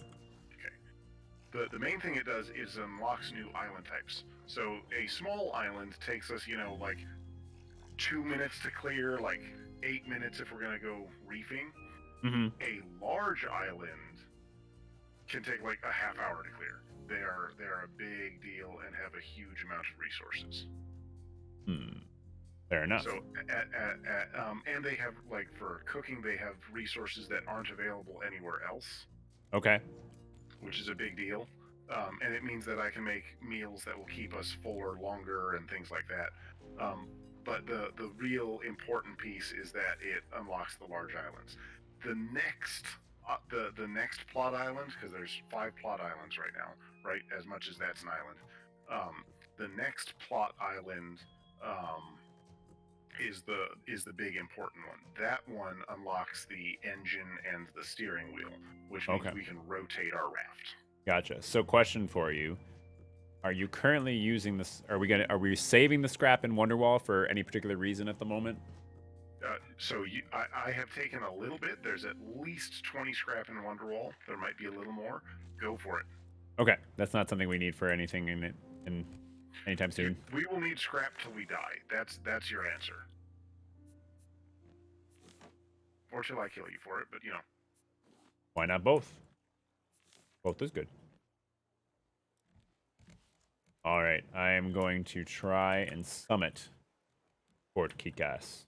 The main thing it does is unlocks new island types. So a small island takes us, like 2 minutes to clear, like 8 minutes if we're gonna go reefing. Mm-hmm. A large island can take like a half hour to clear. They're a big deal and have a huge amount of resources. Fair enough. So and they have, like, for cooking, they have resources that aren't available anywhere else. Okay. Which is a big deal. And it means that I can make meals that will keep us fuller longer and things like that. But the real important piece is that it unlocks the large islands. The next plot island, because there's 5 plot islands right now, right? As much as that's an island. The next plot island is the big important one. That one unlocks the engine and the steering wheel, which means we can rotate our raft. Gotcha. So, question for you: are you currently using this? Are we saving the scrap in Wonderwall for any particular reason at the moment? I have taken a little bit. There's at least 20 scrap in Wonderwall. There might be a little more. Go for it. Okay, that's not something we need for anything in anytime soon. We will need scrap till we die. That's your answer. Or till I kill you for it, but Why not both? Both is good. All right, I am going to try and summit Fort Kikas.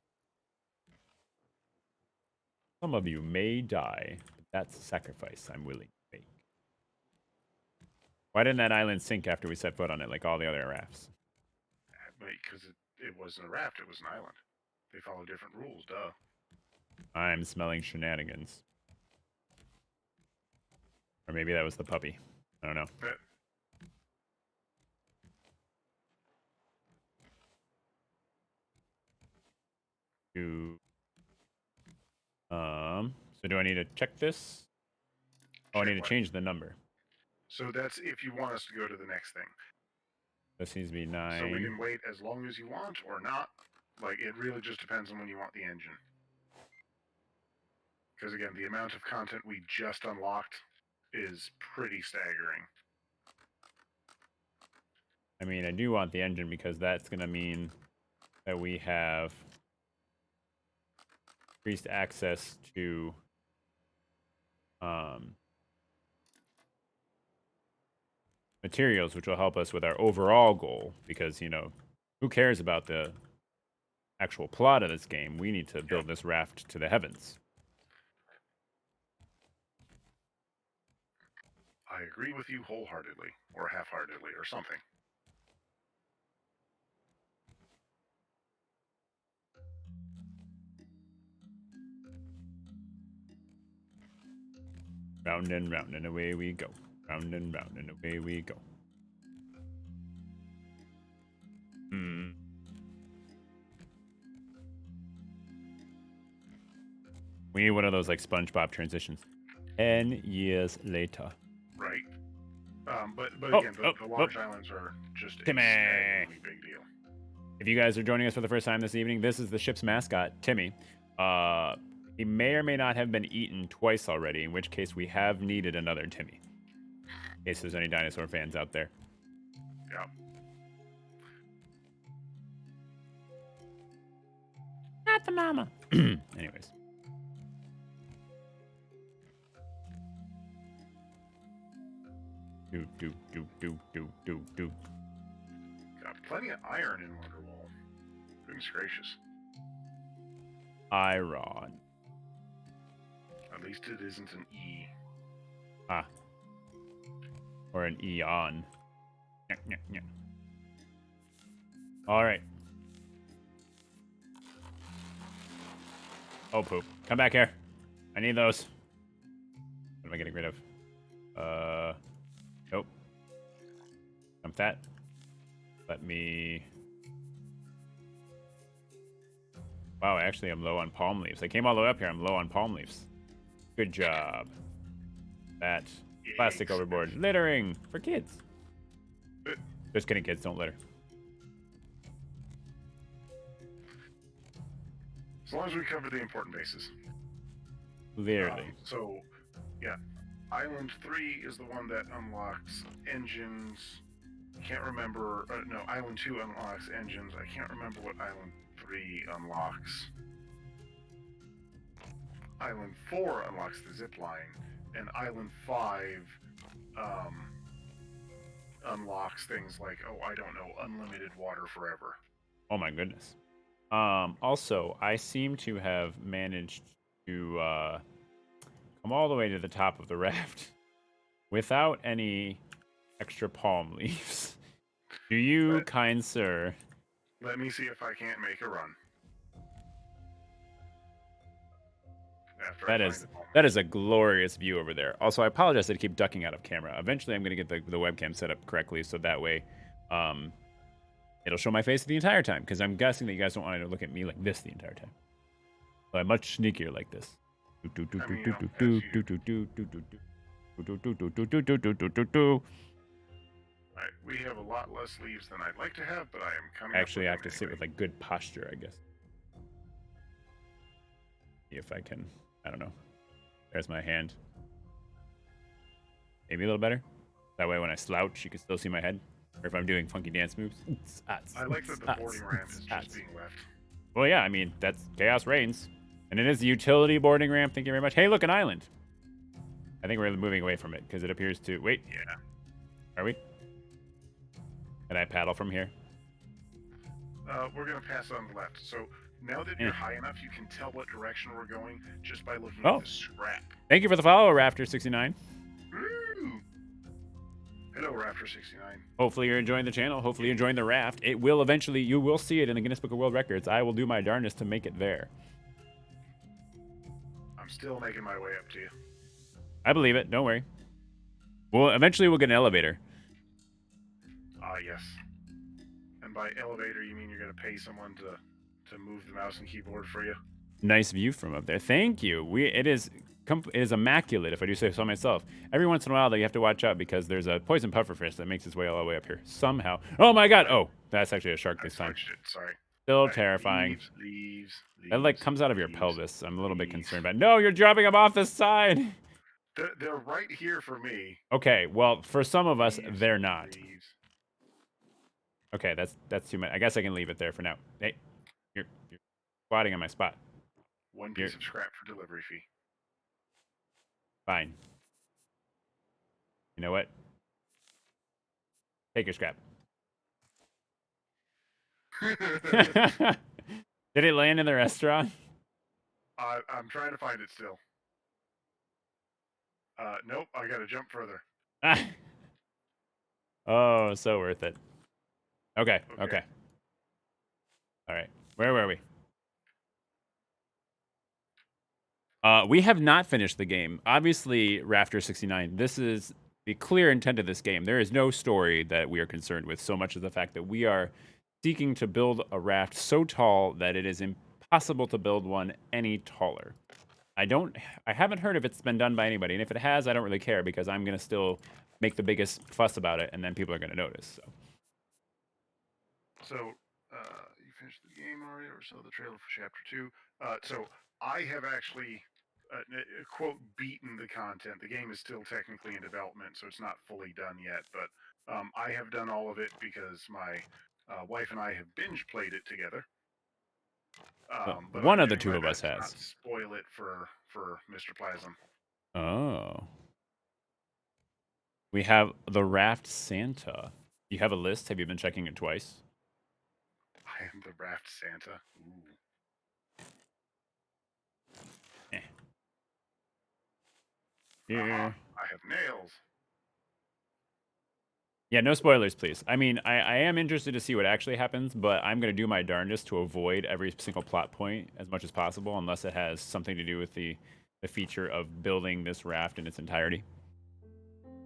Some of you may die, but that's a sacrifice I'm willing to make. Why didn't that island sink after we set foot on it like all the other rafts? Because it wasn't a raft, it was an island. They follow different rules, duh. I'm smelling shenanigans. Or maybe that was the puppy. I don't know. So do I need to check this? Oh, I need to change the number. So that's if you want us to go to the next thing. This needs to be 9. So we can wait as long as you want or not. Like, it really just depends on when you want the engine. Because again, the amount of content we just unlocked is pretty staggering. I mean, I do want the engine because that's going to mean that we have increased access to materials, which will help us with our overall goal. Because, who cares about the actual plot of this game, we need to build this raft to the heavens. I agree with you wholeheartedly, or half-heartedly, or something. Round and away we go. Round and away we go. Hmm. We need one of those like SpongeBob transitions. 10 years later. Right. But again, the large oh. islands are just a Timmy. staggeringly big deal. If you guys are joining us for the first time this evening, this is the ship's mascot, Timmy. He may or may not have been eaten twice already, in which case we have needed another Timmy. In case there's any dinosaur fans out there. Yeah. Not the mama. Anyways. Do. Got plenty of iron in Wonderwall. Goodness gracious. Iron. At least it isn't an E. Ah. Or an Eon. All right. Oh, poop. Come back here. I need those. What am I getting rid of? Nope. Dump that. Let me... Wow, actually, I'm low on palm leaves. I came all the way up here. I'm low on palm leaves. Good job. That. Plastic overboard. Littering for kids. Just kidding, kids. Don't litter. As long as we cover the important bases. Literally. So, yeah. Island 3 is the one that unlocks engines. I can't remember. No, Island 2 unlocks engines. I can't remember what Island 3 unlocks. Island 4 unlocks the zip line, and Island 5 unlocks things like, oh, I don't know, unlimited water forever. Oh my goodness. Also, I seem to have managed to come all the way to the top of the raft without any extra palm leaves. Do you, kind sir? Let me see if I can't make a run. That is a glorious view over there. Also, I apologize that I keep ducking out of camera. Eventually, I'm going to get the webcam set up correctly so that way it'll show my face the entire time, because I'm guessing that you guys don't want to look at me like this the entire time. So I'm much sneakier like this. Right, we have a lot less leaves than I'd like to have, but I am coming. Actually, I have to sit with like good posture, I guess. See if I can. I don't know. There's my hand. Maybe a little better. That way, when I slouch, you can still see my head. Or if I'm doing funky dance moves. I like that the boarding ramp is just being left. Well, yeah, I mean, that's Chaos Reigns. And it is the utility boarding ramp. Thank you very much. Hey, look, an island. I think we're moving away from it because it appears to... Wait. Yeah. Are we? Can I paddle from here? We're going to pass on the left. So now that you're high enough, you can tell what direction we're going just by looking at the scrap. Thank you for the follow, Rafter69. Hello, Rafter69. Hopefully you're enjoying the channel. Hopefully you're enjoying the raft. It will eventually, you will see it in the Guinness Book of World Records. I will do my darndest to make it there. I'm still making my way up to you. I believe it. Don't worry. Well, eventually we'll get an elevator. Yes. And by elevator, you mean you're going to pay someone to move the mouse and keyboard for you? Nice view from up there. Thank you. It is immaculate, if I do say so myself. Every once in a while, though, you have to watch out because there's a poison pufferfish that makes its way all the way up here somehow. Oh my god! Oh, that's actually a shark this time. Sorry. Still terrifying. Leaves. That like comes out of your pelvis. I'm a little bit concerned about. No, you're dropping them off the side. They're right here for me. Okay, well, for some of us, they're not. Okay, that's too much. I guess I can leave it there for now. Hey, you're squatting on my spot. One piece of scrap for delivery fee. Fine. You know what? Take your scrap. Did it land in the restaurant? I'm trying to find it still. Nope, I gotta jump further. Oh, so worth it. Okay, Okay. okay. All right. Where were we? We have not finished the game. Obviously, Rafter 69, this is the clear intent of this game. There is no story that we are concerned with so much as the fact that we are seeking to build a raft so tall that it is impossible to build one any taller. I haven't heard if it's been done by anybody, and if it has, I don't really care because I'm gonna still make the biggest fuss about it, and then people are gonna notice. So, you finished the game already, or so the trailer for Chapter 2. So, I have actually, quote, beaten the content. The game is still technically in development, so it's not fully done yet, but I have done all of it because my wife and I have binge played it together. But One I'm of the doing two my of us best to not has. spoil it for Mr. Plasm. Oh. We have the Raft Santa. You have a list? Have you been checking it twice? I am the Raft Santa. Ooh. Eh. Aha! Yeah. I have nails. Yeah, no spoilers, please. I mean, I am interested to see what actually happens, but I'm going to do my darndest to avoid every single plot point as much as possible, unless it has something to do with the feature of building this raft in its entirety.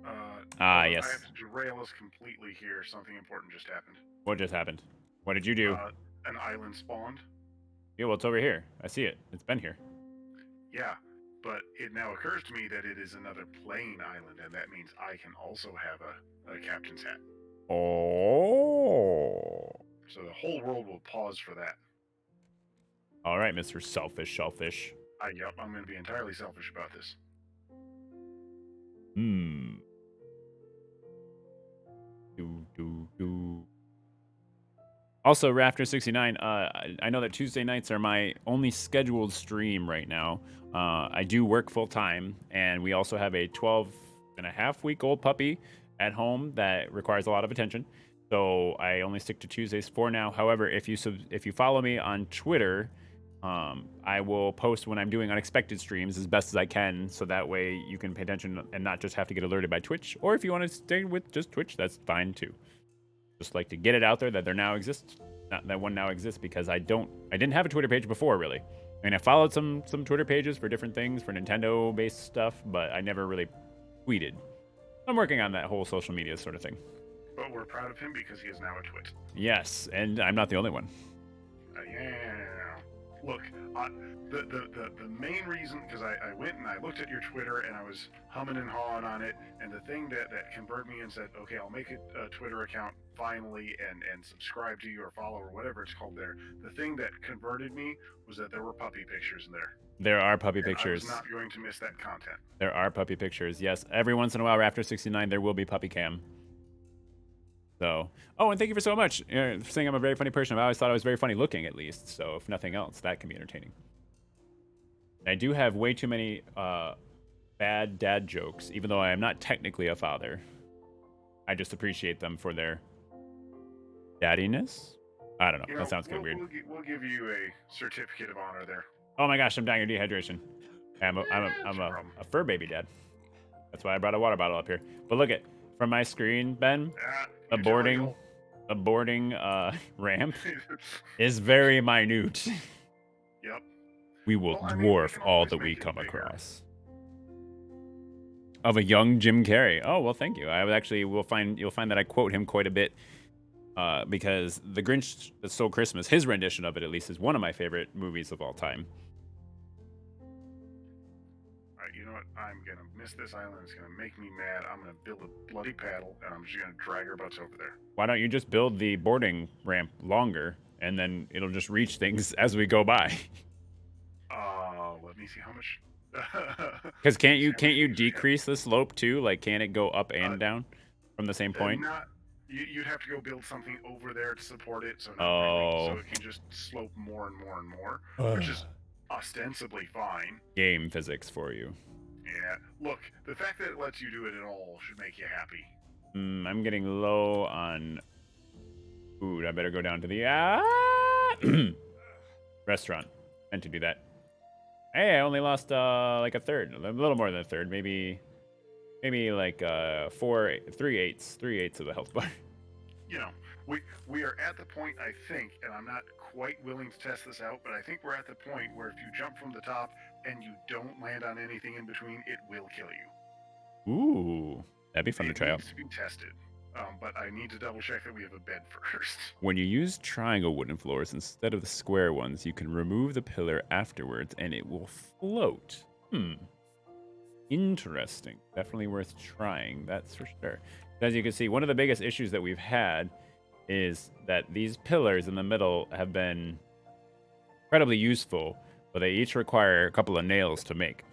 Hold on. I have Yes. to derail us completely here. Something important just happened. What just happened? What did you do? An island spawned. Yeah, well, it's over here. I see it. It's been here. Yeah, but it now occurs to me that it is another plane island, and that means I can also have a captain's hat. Oh. So the whole world will pause for that. All right, Mr. Selfish Shellfish. Yep, I'm going to be entirely selfish about this. Hmm. Do. Also, Rafter 69, I know that Tuesday nights are my only scheduled stream right now. I do work full time, and we also have a 12-and-a-half-week old puppy at home that requires a lot of attention. So I only stick to Tuesdays for now. However, if you follow me on Twitter, I will post when I'm doing unexpected streams as best as I can, so that way you can pay attention and not just have to get alerted by Twitch. Or if you want to stay with just Twitch, that's fine too. Just like to get it out there that there now exists, that one now exists, because I didn't have a Twitter page before, really. I mean, I followed some Twitter pages for different things, for Nintendo based stuff, but I never really tweeted. I'm working on that whole social media sort of thing. But we're proud of him because he is now a twit. Yes, and I'm not the only one. Yeah. Look, the main reason, because I went and I looked at your Twitter and I was humming and hawing on it, and the thing that converted me and said, okay, I'll make a Twitter account finally and subscribe to you or follow or whatever it's called there. The thing that converted me was that there were puppy pictures in there. There are puppy And pictures. I was not going to miss that content. There are puppy pictures. Yes, every once in a while, Raptor 69, there will be puppy cam. So, oh, and thank you for so much for saying I'm a very funny person. I always thought I was very funny looking, at least. So, if nothing else, that can be entertaining. I do have way too many bad dad jokes, even though I am not technically a father. I just appreciate them for their daddiness. I don't know. That sounds kind of weird. We'll give you a certificate of honor there. Oh my gosh, I'm dying of dehydration. I'm a fur baby dad. That's why I brought a water bottle up here. But look at from my screen, Ben. The boarding ramp is very minute. Yep. We will dwarf all that we come across. Of a young Jim Carrey. Oh well, thank you. I actually you'll find that I quote him quite a bit, because The Grinch That Stole Christmas, his rendition of it at least, is one of my favorite movies of all time. Alright, you know what? I'm gonna miss this island. It's gonna make me mad. I'm gonna build a bloody paddle, and I'm just gonna drag our butts over there. Why don't you just build the boarding ramp longer, and then it'll just reach things as we go by? Let me see how much. Because can't you decrease the slope too? Like, can it go up and down from the same point? You'd have to go build something over there to support it, so not really, so it can just slope more and more and more, which is ostensibly fine. Game physics for you. Yeah. Look, the fact that it lets you do it at all should make you happy. I'm getting low on food. I better go down to the Restaurant. Meant to do that. Hey, I only lost like a third, a little more than a third, maybe like 3/8 of the health bar. You know, we are at the point, I think, and I'm not quite willing to test this out, but I think we're at the point where if you jump from the top and you don't land on anything in between, it will kill you. Ooh, that'd be fun to It try out. needs to be tested, but I need to double check that we have a bed first. When you use triangle wooden floors instead of the square ones, you can remove the pillar afterwards and it will float. Interesting. Definitely worth trying, that's for sure. As you can see, one of the biggest issues that we've had is that these pillars in the middle have been incredibly useful, but they each require a couple of nails to make.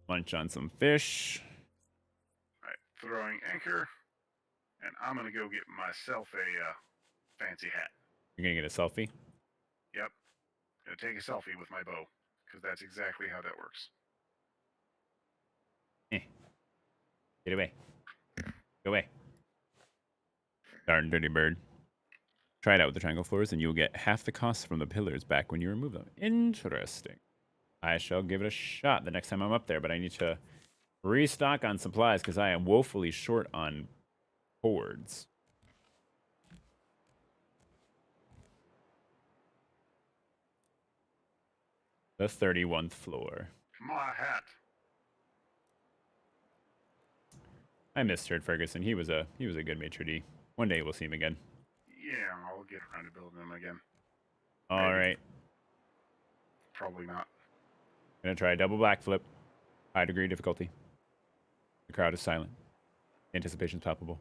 Munch on some fish. All right, throwing anchor, and I'm gonna go get myself a fancy hat. You're gonna get a selfie? Yep, gonna take a selfie with my bow because that's exactly how that works. Get away. Go away. Darn dirty bird. Try it out with the triangle floors and you'll get half the cost from the pillars back when you remove them. Interesting. I shall give it a shot the next time I'm up there, but I need to restock on supplies because I am woefully short on boards. The 31th floor. My hat. I missed Sir Ferguson. He was a good maitre d'. One day we'll see him again. Yeah, I'll get around to building them again. All right. Probably not. Gonna try a double backflip. High degree difficulty. The crowd is silent. Anticipation's palpable.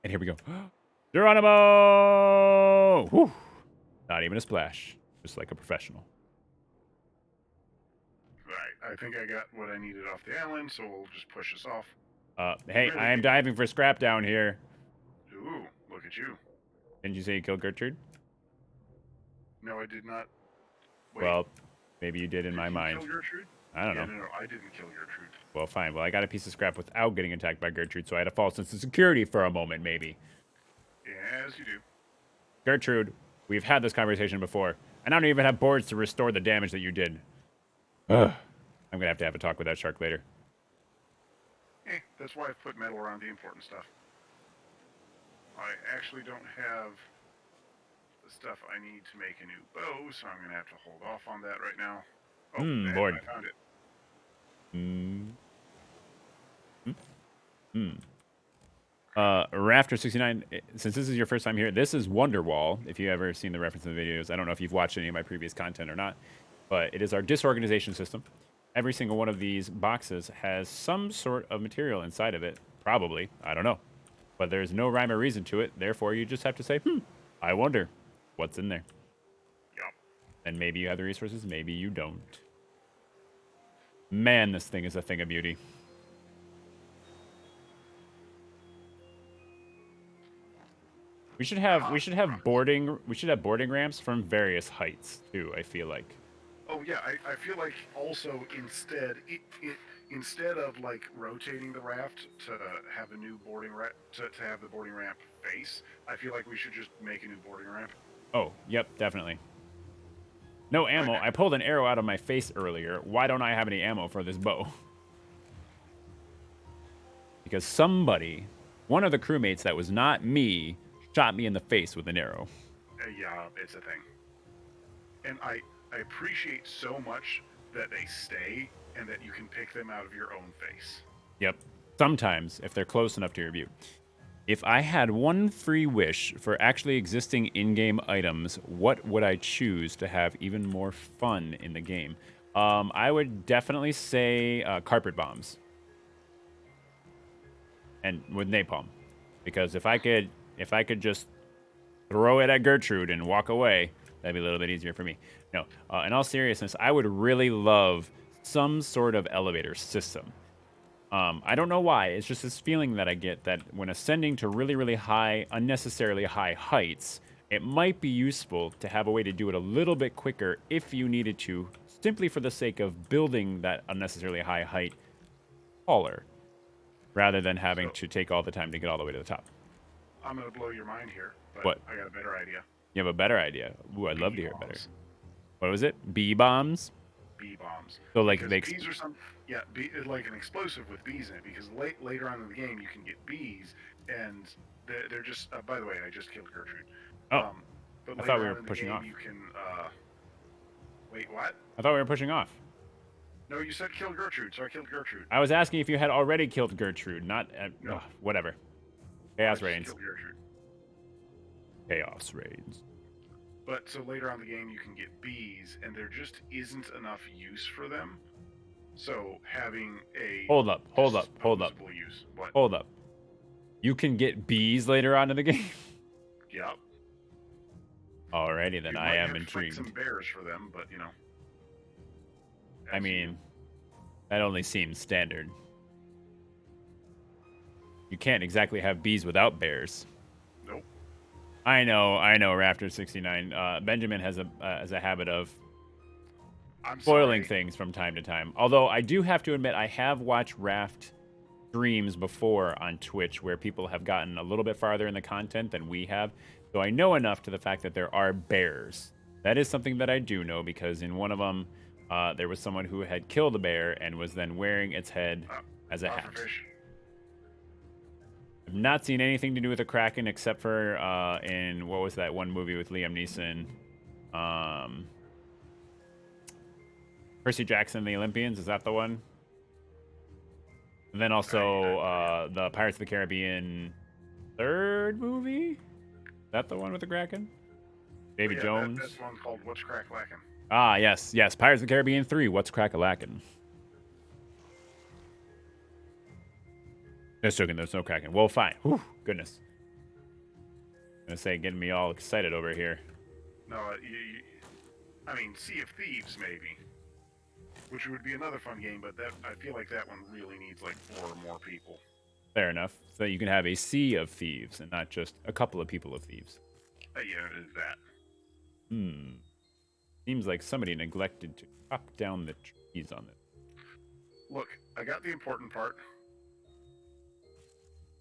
And here we go. Geronimo! Whew. Not even a splash. Just like a professional. Right, I think I got what I needed off the island, so we'll just push this off. Hey, I am diving for scrap down here. Ooh, look at you. Didn't you say you killed Gertrude? No, I did not. Wait, Well, maybe you did in my you mind. kill Gertrude? I don't know. No, I didn't kill Gertrude. Well, fine. Well, I got a piece of scrap without getting attacked by Gertrude, so I had a false sense of security for a moment, maybe. As you do. Gertrude, we've had this conversation before, and I don't even have boards to restore the damage that you did. Ugh. I'm gonna have a talk with that shark later. That's why I've put metal around the important stuff. I actually don't have the stuff I need to make a new bow, so I'm gonna have to hold off on that right now. Oh, board. I found it. Rafter 69, since this is your first time here, this is Wonderwall. If you ever seen the reference in the videos, I don't know if you've watched any of my previous content or not, but it is our disorganization system. Every single one of these boxes has some sort of material inside of it. Probably. I don't know. But there's no rhyme or reason to it. Therefore, you just have to say, I wonder what's in there. Yup. And maybe you have the resources, maybe you don't. Man, this thing is a thing of beauty. We should have boarding ramps from various heights too, I feel like. Oh yeah, I feel like also instead of like rotating the raft to have a new boarding ramp to have the boarding ramp face, I feel like we should just make a new boarding ramp. Oh, yep, definitely. No ammo. I pulled an arrow out of my face earlier. Why don't I have any ammo for this bow? Because somebody, one of the crewmates that was not me, shot me in the face with an arrow. Yeah, it's a thing. And I appreciate so much that they stay and that you can pick them out of your own face. Yep. Sometimes, if they're close enough to your view. If I had one free wish for actually existing in-game items, what would I choose to have even more fun in the game? I would definitely say carpet bombs. And with napalm. Because if I could just throw it at Gertrude and walk away, that'd be a little bit easier for me. No, in all seriousness, I would really love some sort of elevator system. I don't know why. It's just this feeling that I get that when ascending to really, really high, unnecessarily high heights, it might be useful to have a way to do it a little bit quicker if you needed to, simply for the sake of building that unnecessarily high height taller, rather than having to take all the time to get all the way to the top. I'm going to blow your mind here, but What? I got a better idea. You have a better idea. Ooh, I'd love to Bee hear it better. bombs. What was it? Bee bombs? Bee bombs. So like Because they bees are like an explosive with bees in it. Because later on in the game, you can get bees, and they're just. By the way, I just killed Gertrude. Oh, But I thought later we on were in the pushing game, off. you can. Wait, what? I thought we were pushing off. No, you said kill Gertrude, so I killed Gertrude. I was asking if you had already killed Gertrude, not No, whatever. I Chaos just reigns. killed Gertrude. Chaos reigns. But so later on in the game, you can get bees, and there just isn't enough use for them. So having a Hold up. use. What? Hold up. You can get bees later on in the game? Yep. Alrighty then, You I might am have to fight intrigued. some bears for them, but you know. I mean, that only seems standard. You can't exactly have bees without bears. Nope. I know, Raptor 69. Benjamin has a habit of spoiling things from time to time. Although I do have to admit, I have watched Raft streams before on Twitch where people have gotten a little bit farther in the content than we have. So I know enough to the fact that there are bears. That is something that I do know because in one of them, there was someone who had killed a bear and was then wearing its head as a hat. I've not seen anything to do with the Kraken except for in what was that one movie with Liam Neeson? Percy Jackson and the Olympians, is that the one? And then also the Pirates of the Caribbean third movie? Is that the one with the Kraken? Davy Jones? That's one called What's Crack-Lackin'. Ah, yes. Pirates of the Caribbean 3, What's Crack-a-Lackin'? Just joking, there's no Kraken. Well, fine. Whew, goodness. I'm gonna say, getting me all excited over here. No, I mean, Sea of Thieves, maybe. Which would be another fun game, but I feel like that one really needs like 4 or more people. Fair enough. So you can have a sea of thieves and not just a couple of people of thieves. Yeah, it is that. Seems like somebody neglected to chop down the trees on this. Look, I got the important part.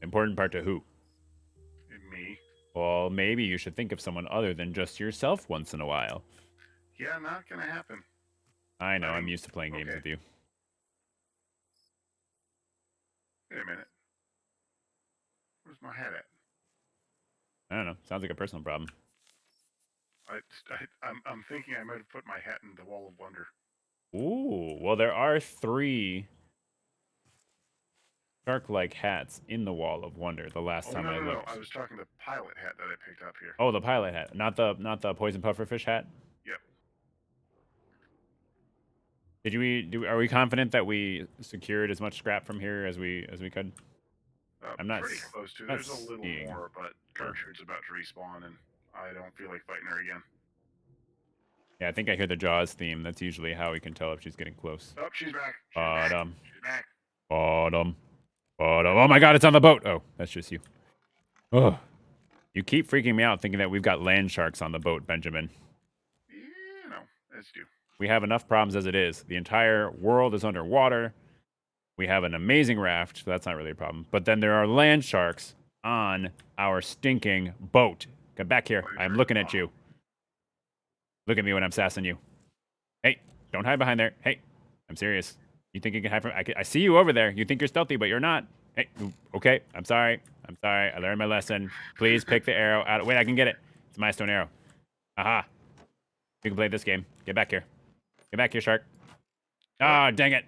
Important part to who? Me. Well, maybe you should think of someone other than just yourself once in a while. Yeah, not gonna happen. I know, I'm used to playing games with you. Wait a minute. Where's my hat at? I don't know. Sounds like a personal problem. I'm thinking I might have put my hat in the Wall of Wonder. Ooh, well, there are 3 shark-like hats in the Wall of Wonder. The last time I looked. No, I was talking the pilot hat that I picked up here. Oh, the pilot hat, not the poison pufferfish hat. Yep. Are we confident that we secured as much scrap from here as we could? I'm not pretty close to. There's a little more, but Gertrude's about to respawn, and I don't feel like fighting her again. Yeah, I think I hear the Jaws theme. That's usually how we can tell if she's getting close. Oh, she's back. She's back. Bottom. Oh my God, it's on the boat. Oh, that's just you. Oh, you keep freaking me out thinking that we've got land sharks on the boat, Benjamin. Yeah, no, that's you. We have enough problems as it is. The entire world is underwater. We have an amazing raft, so that's not really a problem. But then there are land sharks on our stinking boat. Come back here. I'm looking at you. Look at me when I'm sassing you. Hey, don't hide behind there. Hey, I'm serious. You think you can hide from... I see you over there. You think you're stealthy, but you're not. Hey, okay. I'm sorry. I learned my lesson. Please pick the arrow out. Wait, I can get it. It's my stone arrow. Aha. You can play this game. Get back here. Get back here, shark. Ah, dang it.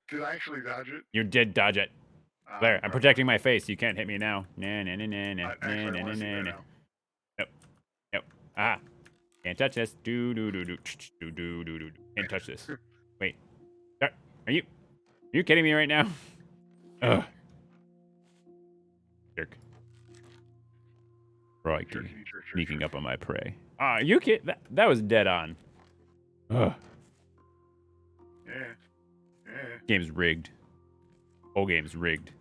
Did I actually dodge it? You did dodge it. There, I'm protecting my face. You can't hit me now. Nah. Nope. Ah. Can't touch this. Do. Can't touch this. Wait. Are you kidding me right now? Ugh. Jerk. Crikey. Sneaking up on my prey. Ah, you kidding? That was dead on. Ugh. Yeah. Game's rigged. Whole game's rigged.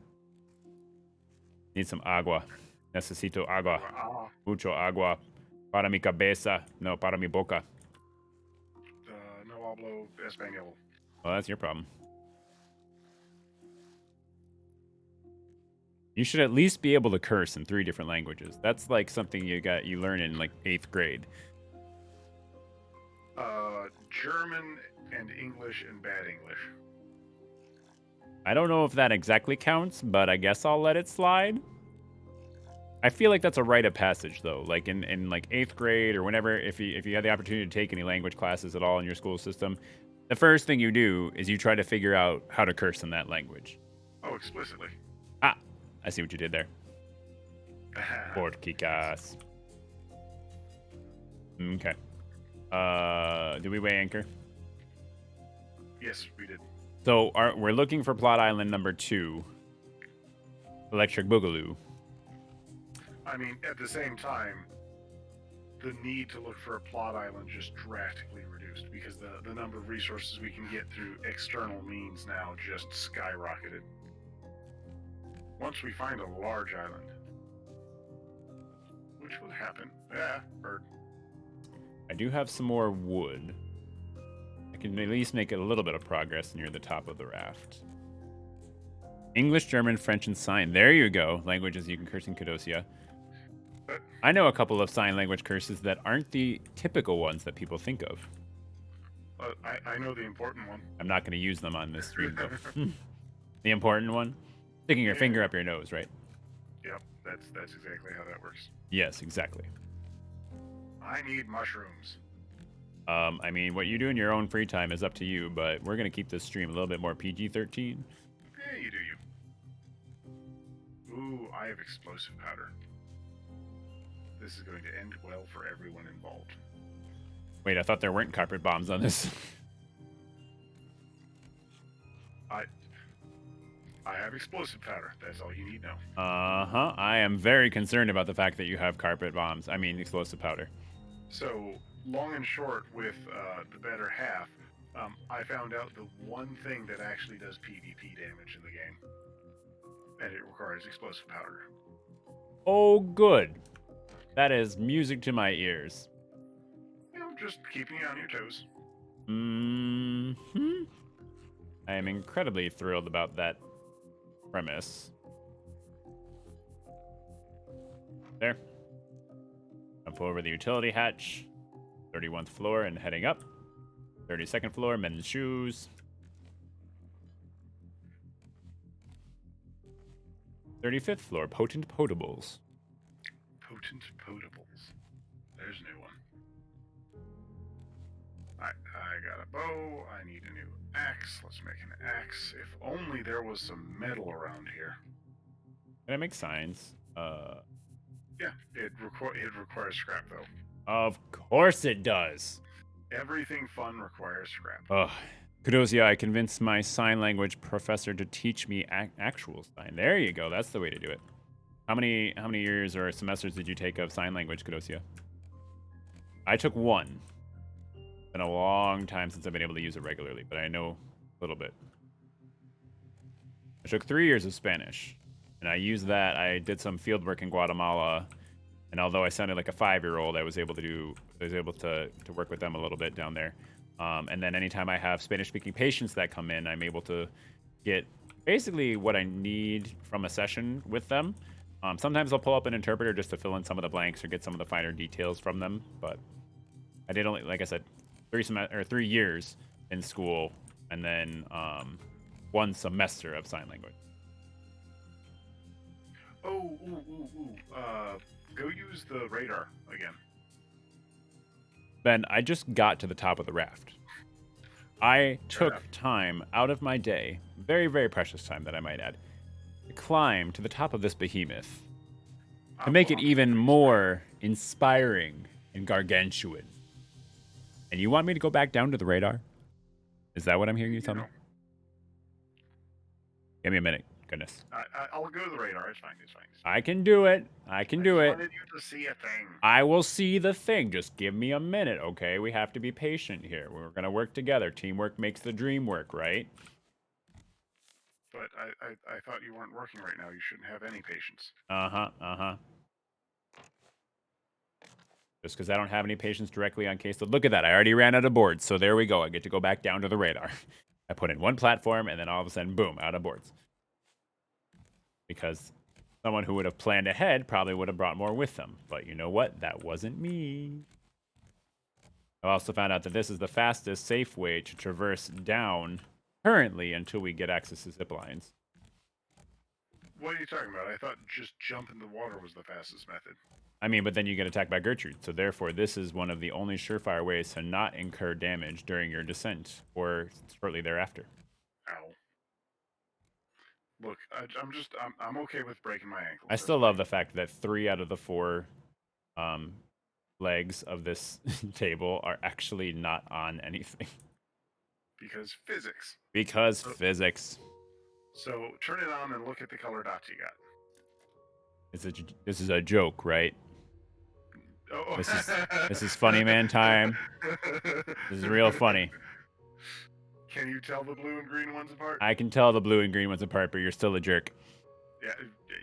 Need some agua. Necesito agua. Mucho agua. Para mi cabeza. No, para mi boca. No hablo español. Well, that's your problem. You should at least be able to curse in 3 different languages. That's like something you learn in like 8th grade. German and English and bad English. I don't know if that exactly counts, but I guess I'll let it slide. I feel like that's a rite of passage, though. Like in like 8th grade or whenever, if you had the opportunity to take any language classes at all in your school system, the first thing you do is you try to figure out how to curse in that language. Oh, explicitly. Ah, I see what you did there. Portkikas. Okay. Did we weigh anchor? Yes, we did. So we're looking for plot island number 2. Electric Boogaloo. I mean, at the same time, the need to look for a plot island just drastically reduced because the number of resources we can get through external means now just skyrocketed. Once we find a large island, which would happen. Yeah, bird. I do have some more wood. I can at least make a little bit of progress near the top of the raft. English, German, French, and sign. There you go. Languages you can curse in Cadocia. I know a couple of sign language curses that aren't the typical ones that people think of. I know the important one. I'm not going to use them on this stream, though. The important one? Sticking your finger up your nose, right? Yep, that's exactly how that works. Yes, exactly. I need mushrooms. I mean, what you do in your own free time is up to you, but we're going to keep this stream a little bit more PG-13. Yeah, you do you. Ooh, I have explosive powder. This is going to end well for everyone involved. Wait, I thought there weren't carpet bombs on this. I have explosive powder. That's all you need now. Uh-huh. I am very concerned about the fact that you have carpet bombs. I mean, explosive powder. So, long and short, with the better half, I found out the one thing that actually does PvP damage in the game. And it requires explosive powder. Oh, good. That is music to my ears. You know, just keeping you on your toes. Mm-hmm. I am incredibly thrilled about that premise. There. Up over the utility hatch. 31st floor and heading up. 32nd floor, men's shoes. 35th floor, potent potables. Potent potables. There's a new one. I got a bow. I need a new axe. Let's make an axe. If only there was some metal around here. Can I make signs? Yeah, it requires scrap though. Of course it does. Everything fun requires scrap. Ugh. Kudosia, I convinced my sign language professor to teach me actual sign. There you go. That's the way to do it. How many years or semesters did you take of sign language, Kudosia? I took 1. It's been a long time since I've been able to use it regularly, but I know a little bit. I took 3 years of Spanish, and I used that. I did some field work in Guatemala, and although I sounded like a 5-year-old, I was able to work with them a little bit down there. And then anytime I have Spanish-speaking patients that come in, I'm able to get basically what I need from a session with them. Sometimes I'll pull up an interpreter just to fill in some of the blanks or get some of the finer details from them. But I did only, like I said, 3 years in school, and then 1 semester of sign language. Oh, go use the radar again. Ben, I just got to the top of the raft. I took time out of my day, very, very precious time that I might add, to climb to the top of this behemoth to make it even more inspiring and gargantuan. And you want me to go back down to the radar? Is that what I'm hearing you tell me? Give me a minute. Goodness. I'll go to the radar. It's fine. I can do it. I can do it. I wanted you to see a thing. I will see the thing. Just give me a minute, okay? We have to be patient here. We're going to work together. Teamwork makes the dream work, right? But I thought you weren't working right now. You shouldn't have any patience. Uh-huh. Just because I don't have any patience directly on case. Look at that. I already ran out of boards. So there we go. I get to go back down to the radar. I put in 1 platform, and then all of a sudden, boom, out of boards. Because Someone who would have planned ahead probably would have brought more with them. But you know what? That wasn't me. I also found out that this is the fastest, safe way to traverse down currently until we get access to zip lines. What are you talking about? I thought just jump in the water was the fastest method. I mean, but then you get attacked by Gertrude, so therefore this is one of the only surefire ways to not incur damage during your descent or shortly thereafter. Ow. Look, I'm okay with breaking my ankles. I still love the fact that 3 out of the 4 um, legs of this table are actually not on anything. Because physics. Because physics. So turn it on and look at the color dots you got. This is a joke, right? Oh. This is funny man time. This is real funny. Can you tell the blue and green ones apart? I can tell the blue and green ones apart, but you're still a jerk. Yeah,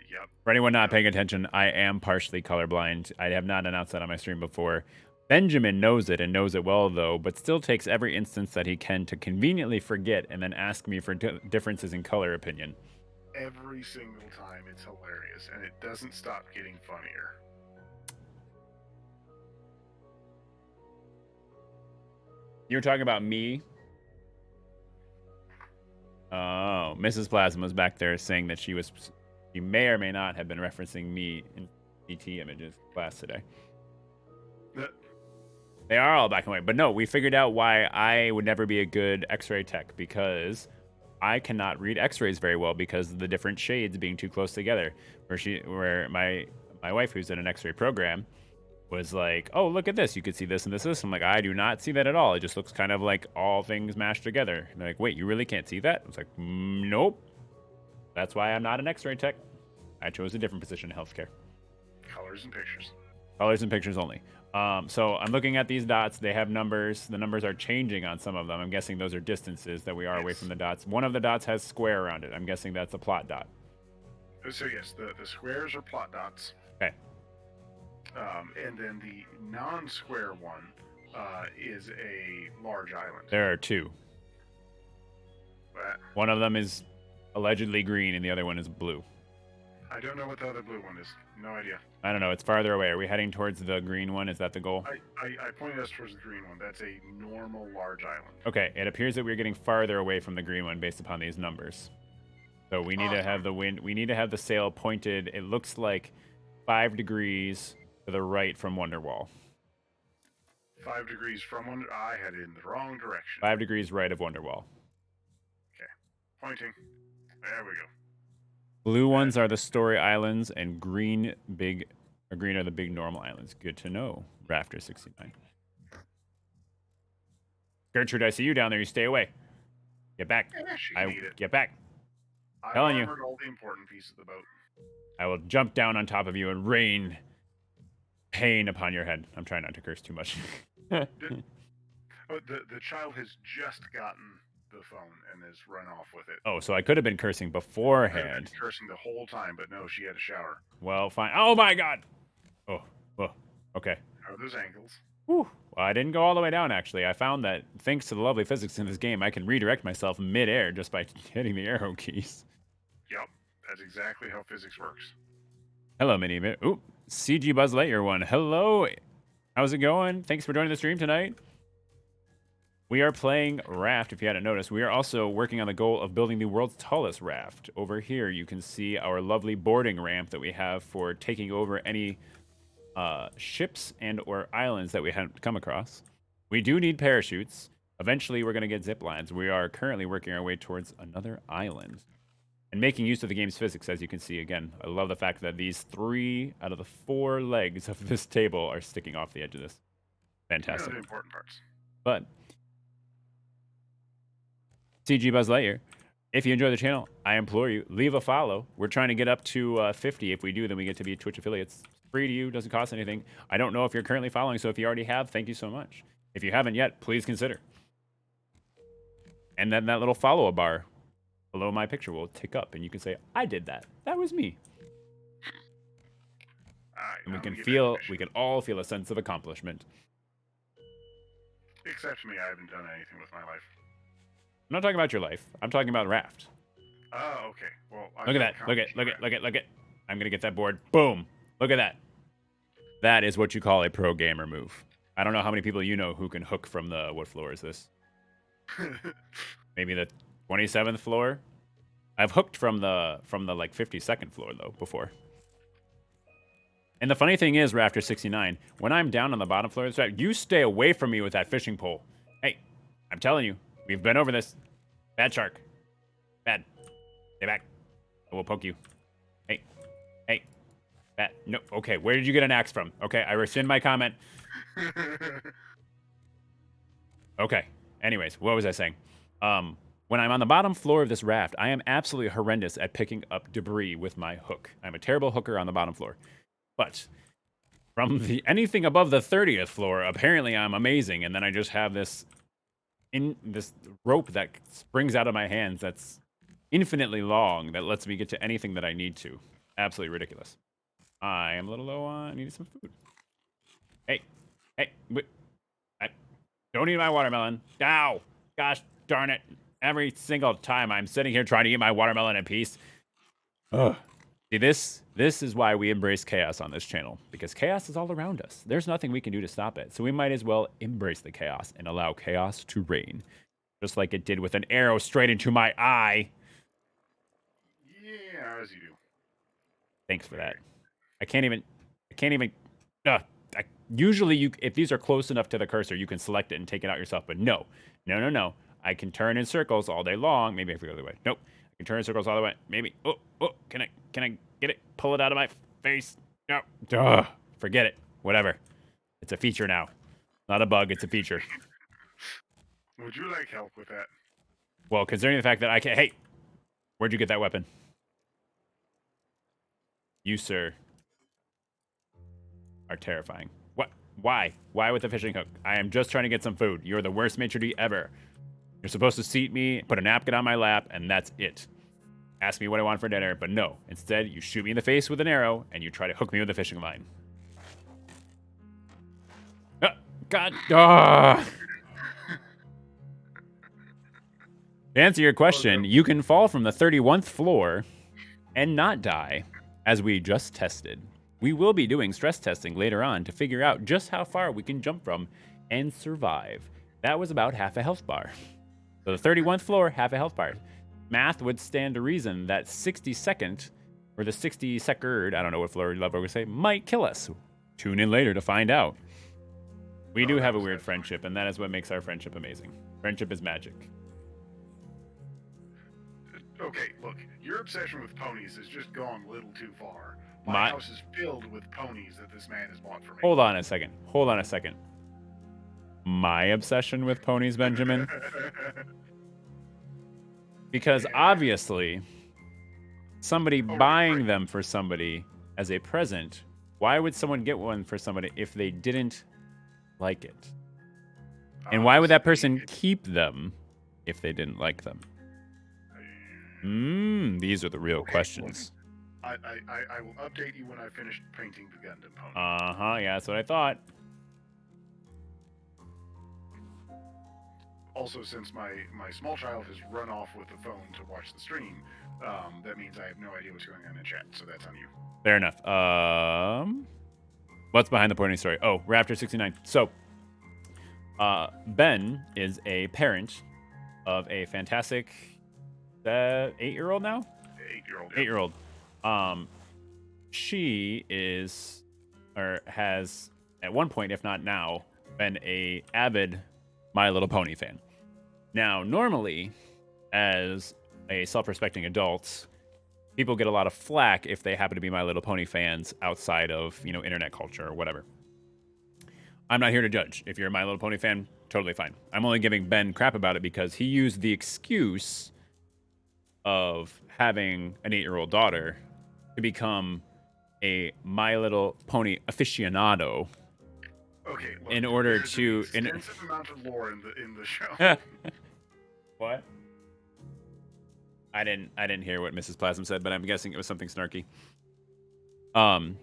yep. For anyone not paying attention, I am partially colorblind. I have not announced that on my stream before. Benjamin knows it and knows it well, though, but still takes every instance that he can to conveniently forget and then ask me for differences in color opinion. Every single time, it's hilarious, and it doesn't stop getting funnier. You're talking about me? Oh, Mrs. Plasma's back there saying that she may or may not have been referencing me in CT images class today. They are all black and white, but no, we figured out why I would never be a good X-ray tech, because I cannot read X-rays very well because of the different shades being too close together. Where my wife, who's in an X-ray program, was like, "Oh, look at this! You could see this and this." I'm like, "I do not see that at all. It just looks kind of like all things mashed together." And they're like, "Wait, you really can't see that?" I was like, "Nope." That's why I'm not an X-ray tech. I chose a different position in healthcare. Colors and pictures. Colors and pictures only. So I'm looking at these dots. They have numbers. The numbers are changing on some of them. I'm guessing those are distances that we are away from the dots. One of the dots has square around it. I'm guessing that's a plot dot. So yes, the squares are plot dots. Okay. And then the non-square one is a large island. There are 2. One of them is allegedly green and the other one is blue. I don't know what the other blue one is. No idea. I don't know. It's farther away. Are we heading towards the green one? Is that the goal? I pointed us towards the green one. That's a normal large island. Okay. It appears that we're getting farther away from the green one based upon these numbers. So we need to have the wind. We need to have the sail pointed. It looks like 5 degrees to the right from Wonderwall. 5 degrees from Wonder. I had it in the wrong direction. 5 degrees right of Wonderwall. Okay. Pointing. There we go. Blue ones are the story islands, and green are the big normal islands. Good to know. Rafter 69. Gertrude, I see you down there. You stay away. Get back. Get back. I telling you. armored all the important pieces of the boat. I will jump down on top of you and rain pain upon your head. I'm trying not to curse too much. The child has just gotten the phone and has run off with it. Oh, so I could have been cursing beforehand. I could have been cursing the whole time, but no, she had a shower. Well, fine. Oh my god. Oh, okay. How are those ankles? Whew. Well, I didn't go all the way down, actually. I found that thanks to the lovely physics in this game, I can redirect myself mid-air just by hitting the arrow keys. Yep, that's exactly how physics works. Hello, Mini. Ooh, CG Buzz Lightyear one. Hello. How's it going? Thanks for joining the stream tonight. We are playing Raft, if you hadn't noticed. We are also working on the goal of building the world's tallest raft. Over here, you can see our lovely boarding ramp that we have for taking over any ships and or islands that we haven't come across. We do need parachutes. Eventually, we're going to get zip lines. We are currently working our way towards another island and making use of the game's physics, as you can see. Again, I love the fact that these 3 out of the 4 legs of this table are sticking off the edge of this. Fantastic. You know the important parts. But CG Buzz Lightyear, if you enjoy the channel, I implore you, leave a follow. We're trying to get up to 50. If we do, then we get to be Twitch affiliates. It's free to you, doesn't cost anything. I don't know if you're currently following, so if you already have, thank you so much. If you haven't yet, please consider. And then that little follow bar below my picture will tick up, and you can say, I did that. That was me. And we can all feel a sense of accomplishment. Except me, I haven't done anything with my life. I'm not talking about your life. I'm talking about Raft. Oh, okay. Well, look at that. Look at. I'm going to get that board. Boom. Look at that. That is what you call a pro gamer move. I don't know how many people you know who can hook from the... What floor is this? Maybe the 27th floor? I've hooked from the like 52nd floor, though, before. And the funny thing is, Rafter 69, when I'm down on the bottom floor of the track, you stay away from me with that fishing pole. Hey, I'm telling you, we've been over this. Bad shark. Bad. Stay back. I will poke you. Hey. Hey. Bad. No. Okay, where did you get an axe from? Okay, I rescind my comment. Okay. Anyways, what was I saying? When I'm on the bottom floor of this raft, I am absolutely horrendous at picking up debris with my hook. I'm a terrible hooker on the bottom floor. But from anything above the 30th floor, apparently I'm amazing. And then I just have this rope that springs out of my hands that's infinitely long that lets me get to anything that I need to. Absolutely ridiculous. I am a little low on... I need some food. Hey. I don't eat my watermelon. Ow! Gosh darn it. Every single time I'm sitting here trying to eat my watermelon in peace. Ugh. See, this is why we embrace chaos on this channel, because chaos is all around us. There's nothing we can do to stop it, so we might as well embrace the chaos and allow chaos to reign, just like it did with an arrow straight into my eye. Yeah, as you do. Thanks for that. I can't even. Usually, if these are close enough to the cursor, you can select it and take it out yourself, but no. I can turn in circles all day long. Maybe I have to go the other way. Nope. I can turn in circles all the way. Maybe. Oh, can I get it? Pull it out of my face? No. Duh. Forget it. Whatever. It's a feature now. Not a bug, it's a feature. Would you like help with that? Well, considering the fact that I can't... Hey! Where'd you get that weapon? You, sir, are terrifying. What? Why? Why with the fishing hook? I am just trying to get some food. You're the worst maitre d' ever. You're supposed to seat me, put a napkin on my lap, and that's it. Ask me what I want for dinner, but no. Instead, you shoot me in the face with an arrow, and you try to hook me with a fishing line. God. To answer your question, you can fall from the 31st floor and not die, as we just tested. We will be doing stress testing later on to figure out just how far we can jump from and survive. That was about half a health bar. So the 31st floor, half a health bar. Math would stand to reason that 62nd, or the 62nd, I don't know what floor level we say, might kill us. Tune in later to find out. We do have a weird friendship, and that is what makes our friendship amazing. Friendship is magic. Okay, look, your obsession with ponies has just gone a little too far. My house is filled with ponies that this man has bought for me. Hold on a second. My obsession with ponies, Benjamin? Because obviously, somebody buying them for somebody as a present, why would someone get one for somebody if they didn't like it? And why would that person keep them if they didn't like them? These are the real questions. I will update you when I finish painting the Gundam pony. Yeah, that's what I thought. Also, since my small child has run off with the phone to watch the stream, that means I have no idea what's going on in chat, so that's on you. Fair enough. What's behind the pony story? Oh, Raptor 69. So, Ben is a parent of a fantastic 8-year-old now? 8-year-old. 8-year-old. She is, or has, at one point, if not now, been a avid My Little Pony fan. Now, normally, as a self-respecting adult, people get a lot of flack if they happen to be My Little Pony fans outside of, internet culture or whatever. I'm not here to judge. If you're a My Little Pony fan, totally fine. I'm only giving Ben crap about it because he used the excuse of having an 8-year-old daughter to become a My Little Pony aficionado. Okay. Look, in order to an extensive amount of lore in the show. What? I didn't hear what Mrs. Plasm said, but I'm guessing it was something snarky. No,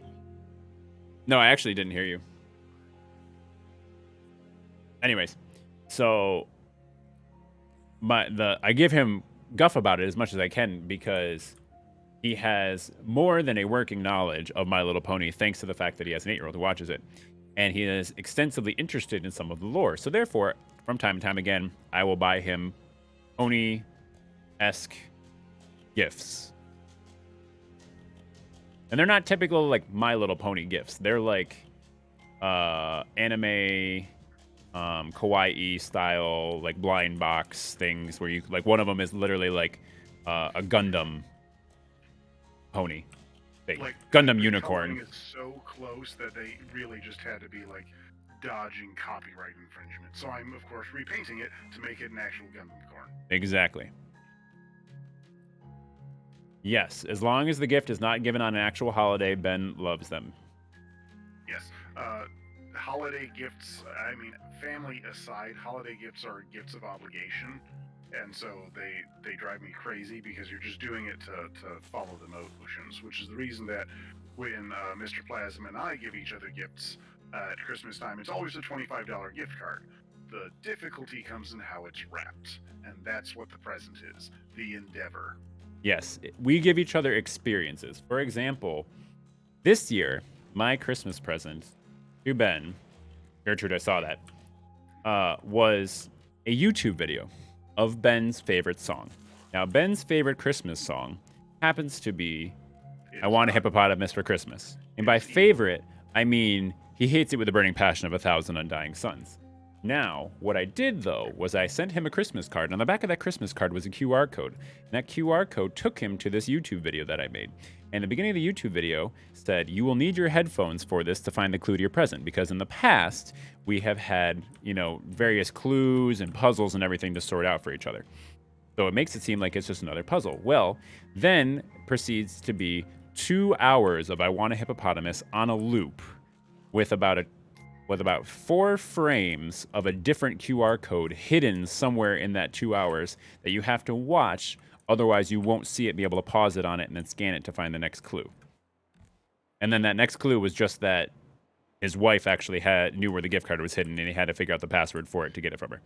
I actually didn't hear you. Anyways, so I give him guff about it as much as I can because he has more than a working knowledge of My Little Pony, thanks to the fact that he has an 8-year-old who watches it. And he is extensively interested in some of the lore. So therefore, from time to time again, I will buy him pony-esque gifts. And they're not typical like My Little Pony gifts. They're like anime kawaii style like blind box things where you like one of them is literally like a Gundam pony thing. Like Gundam the unicorn. coloring is so close that they really just had to be like dodging copyright infringement. So I'm of course repainting it to make it an actual Gundam unicorn. Exactly. Yes, as long as the gift is not given on an actual holiday, Ben loves them. Yes. Holiday gifts, I mean, family aside, holiday gifts are gifts of obligation. And so they drive me crazy because you're just doing it to follow the motions, which is the reason that when Mr. Plasm and I give each other gifts at Christmas time, it's always a $25 gift card. The difficulty comes in how it's wrapped, and that's what the present is, the endeavor. Yes, we give each other experiences. For example, this year, my Christmas present to Ben, Gertrude, I saw that, was a YouTube video of Ben's favorite song. Now, Ben's favorite Christmas song happens to be I Want a Hippopotamus for Christmas. And by favorite, I mean he hates it with the burning passion of 1,000 undying suns. Now, what I did, though, was I sent him a Christmas card. And on the back of that Christmas card was a QR code. And that QR code took him to this YouTube video that I made. And the beginning of the YouTube video said, you will need your headphones for this to find the clue to your present. Because in the past, we have had, various clues and puzzles and everything to sort out for each other. So it makes it seem like it's just another puzzle. Well, then proceeds to be 2 hours of I Want a Hippopotamus on a loop with about 4 frames of a different QR code hidden somewhere in that 2 hours that you have to watch. Otherwise, you won't see it, be able to pause it on it, and then scan it to find the next clue. And then that next clue was just that his wife actually knew where the gift card was hidden, and he had to figure out the password for it to get it from her.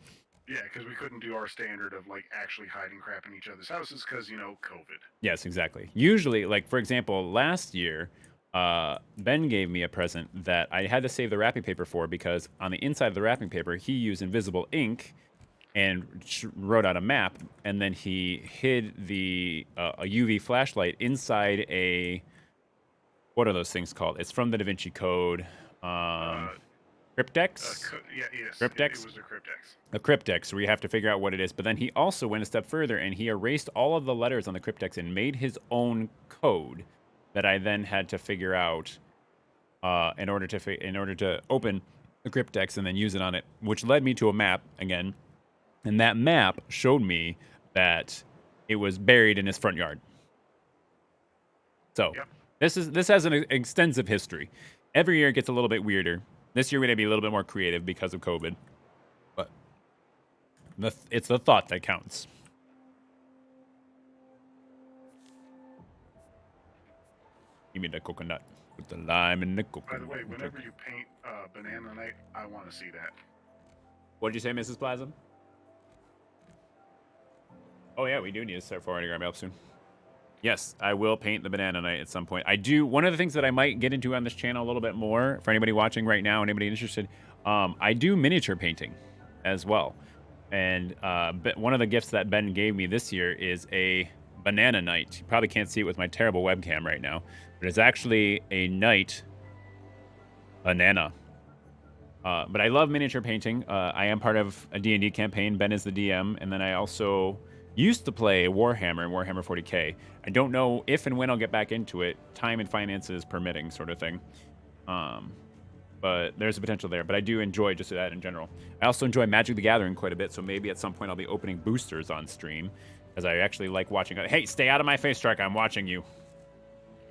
Yeah, because we couldn't do our standard of like actually hiding crap in each other's houses because COVID. Yes, exactly. Usually, like for example, last year, Ben gave me a present that I had to save the wrapping paper for because on the inside of the wrapping paper, he used invisible ink and wrote out a map, and then he hid a UV flashlight inside a what are those things called? It's from the Da Vinci Code. Cryptex? Yes. Cryptex? It was a cryptex. A cryptex, where you have to figure out what it is. But then he also went a step further, and he erased all of the letters on the cryptex and made his own code that I then had to figure out in order to open the cryptex and then use it on it, which led me to a map again. And that map showed me that it was buried in his front yard. So Yep. This has an extensive history. Every year it gets a little bit weirder. This year we're going to be a little bit more creative because of COVID. But it's the thought that counts. Give me the coconut with the lime and the coconut. By the way, whenever you paint Banana Night, I want to see that. What did you say, Mrs. Plasm? Oh yeah, we do need to start forwarding our mail soon. Yes, I will paint the Banana Night at some point. I do. One of the things that I might get into on this channel a little bit more, for anybody watching right now, anybody interested, I do miniature painting as well. And one of the gifts that Ben gave me this year is a Banana Night. You probably can't see it with my terrible webcam right now, but it's actually a night banana. But I love miniature painting. I am part of a D&D campaign. Ben is the DM, and then I also used to play Warhammer and Warhammer 40k. I don't know if and when I'll get back into it, time and finances permitting, sort of thing. But there's a potential there. But I do enjoy just that in general. I also enjoy Magic the Gathering quite a bit, so maybe at some point I'll be opening boosters on stream, because I actually like watching. Hey, stay out of my face, Truck. I'm watching you.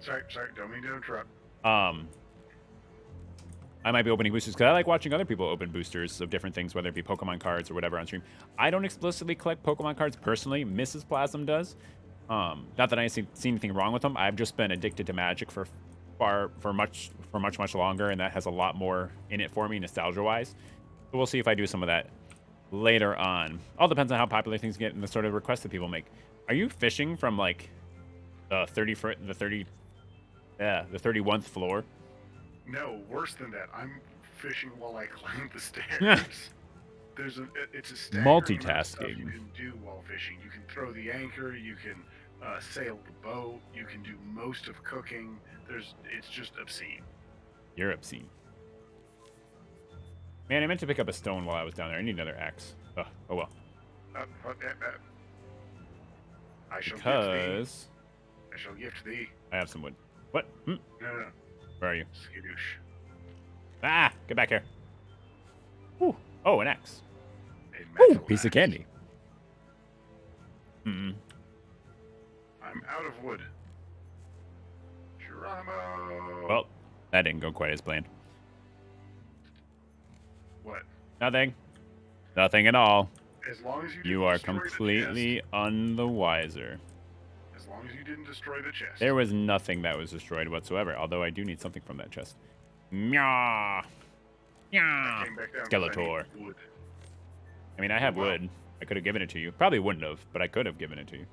Sorry, don't mean to interrupt. I might be opening boosters because I like watching other people open boosters of different things, whether it be Pokemon cards or whatever on stream. I don't explicitly collect Pokemon cards personally. Mrs. Plasm does. Not that I see anything wrong with them. I've just been addicted to Magic for much longer, and that has a lot more in it for me nostalgia-wise. So we'll see if I do some of that later on. All depends on how popular things get and the sort of requests that people make. Are you fishing from like The 31st floor. No, worse than that. I'm fishing while I climb the stairs. It's a staggering amount of stuff you Multitasking. can do while fishing. You can throw the anchor, you can sail the boat, you can do most of cooking. It's just obscene. You're obscene. Man, I meant to pick up a stone while I was down there. I need another axe. Oh well. I shall gift thee. Because I shall gift thee. I have some wood. What? No, no, Where are you? skadoosh. Ah! Get back here. Ooh. Oh, an axe. A Ooh, metal piece of axe. candy. Mm. I'm out of wood. Geronimo. Well, that didn't go quite as planned. What? Nothing. Nothing at all. As long as you You didn't are destroy completely the chest. unwiser. As long as you didn't destroy the chest. There was nothing that was destroyed whatsoever, although I do need something from that chest. Meow. I Meow. came back down 'cause Skeletor. I need wood. I mean, I have Well. wood. I could have given it to you. Probably wouldn't have, but I could have given it to you.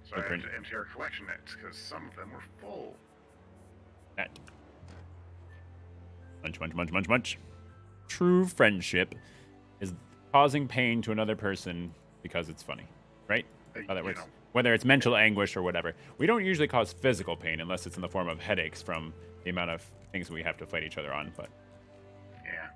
So I have Blueprint. to empty our collection nets because some of them were full. That. Munch, munch, munch, munch, munch. True friendship is causing pain to another person because it's funny, right? How that You works. know, Whether it's mental anguish or whatever. We don't usually cause physical pain unless it's in the form of headaches from the amount of things we have to fight each other on, but yeah.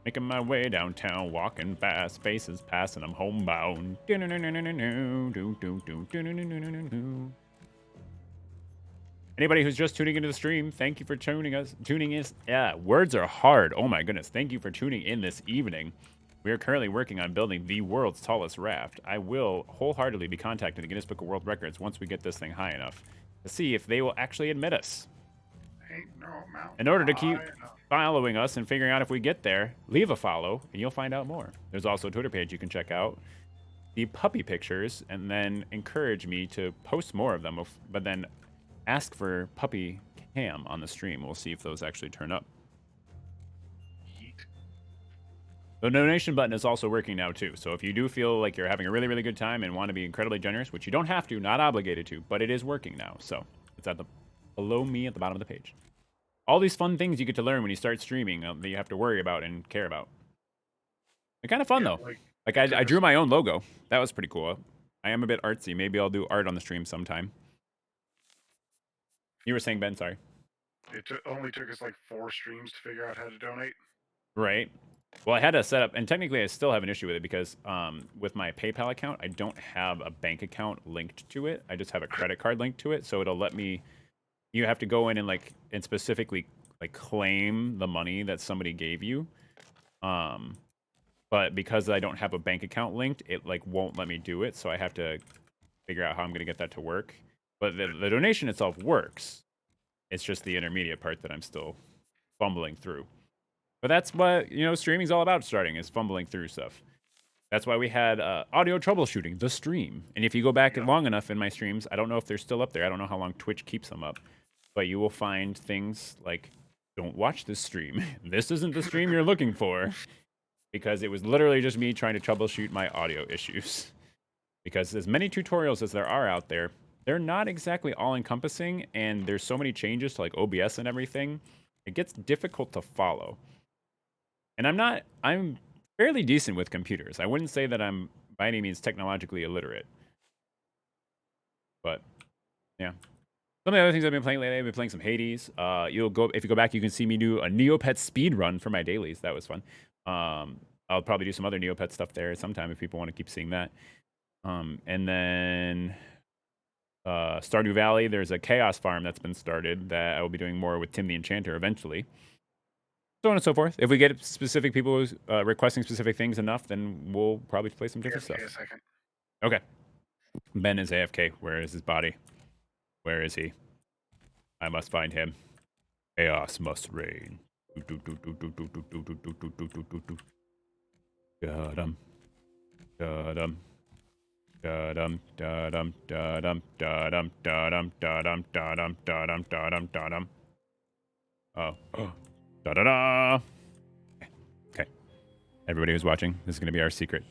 making my way downtown, walking fast, spaces passing, I'm homebound. Anybody who's just tuning into the stream, thank you for tuning in. Yeah, words are hard. Oh my goodness. Thank you for tuning in this evening. We are currently working on building the world's tallest raft. I will wholeheartedly be contacting the Guinness Book of World Records once we get this thing high enough to see if they will actually admit us. Ain't no mountain In order to keep high enough. following us and figuring out if we get there, leave a follow and you'll find out more. There's also a Twitter page you can check out. The puppy pictures, and then encourage me to post more of them, but then ask for puppy cam on the stream. We'll see if those actually turn up. Heat. The donation button is also working now too. So if you do feel like you're having a really, really good time and want to be incredibly generous, which you don't have to, not obligated to, but it is working now. So it's at the below me at the bottom of the page. All these fun things you get to learn when you start streaming that you have to worry about and care about. They're kind of fun though. Like I drew my own logo. That was pretty cool. I am a bit artsy. Maybe I'll do art on the stream sometime. You were saying, Ben, sorry. It only took us like 4 streams to figure out how to donate. Right. Well, I had to set up, and technically I still have an issue with it because with my PayPal account, I don't have a bank account linked to it. I just have a credit card linked to it, so it'll let me. You have to go in and specifically claim the money that somebody gave you. But because I don't have a bank account linked, it won't let me do it. So I have to figure out how I'm gonna get that to work. But the donation itself works. It's just the intermediate part that I'm still fumbling through. But that's what streaming's all about. Starting is fumbling through stuff. That's why we had audio troubleshooting, the stream. And if you go back long enough in my streams, I don't know if they're still up there. I don't know how long Twitch keeps them up. But you will find things like, don't watch this stream. This isn't the stream you're looking for. Because it was literally just me trying to troubleshoot my audio issues. Because as many tutorials as there are out there, they're not exactly all-encompassing, and there's so many changes to OBS and everything, it gets difficult to follow. And I'm fairly decent with computers. I wouldn't say that I'm by any means technologically illiterate. But, yeah. Some of the other things I've been playing lately, I've been playing some Hades. If you go back, you can see me do a Neopet speed run for my dailies. That was fun. I'll probably do some other Neopet stuff there sometime if people want to keep seeing that. And then Stardew Valley, there's a Chaos Farm that's been started that I will be doing more with Tim the Enchanter eventually. So on and so forth. If we get specific people requesting specific things enough, then we'll probably play some different stuff. A second. Okay. Ben is AFK. Where is his body? Where is he? I must find him. Chaos must reign. Got him. Got him. Da-dum, da-dum, da-dum, da-dum, da-dum, da-dum, da-dum, da-dum, da-dum, da-dum. Oh. Da da da. Okay. Everybody who's watching, this is going to be our secret.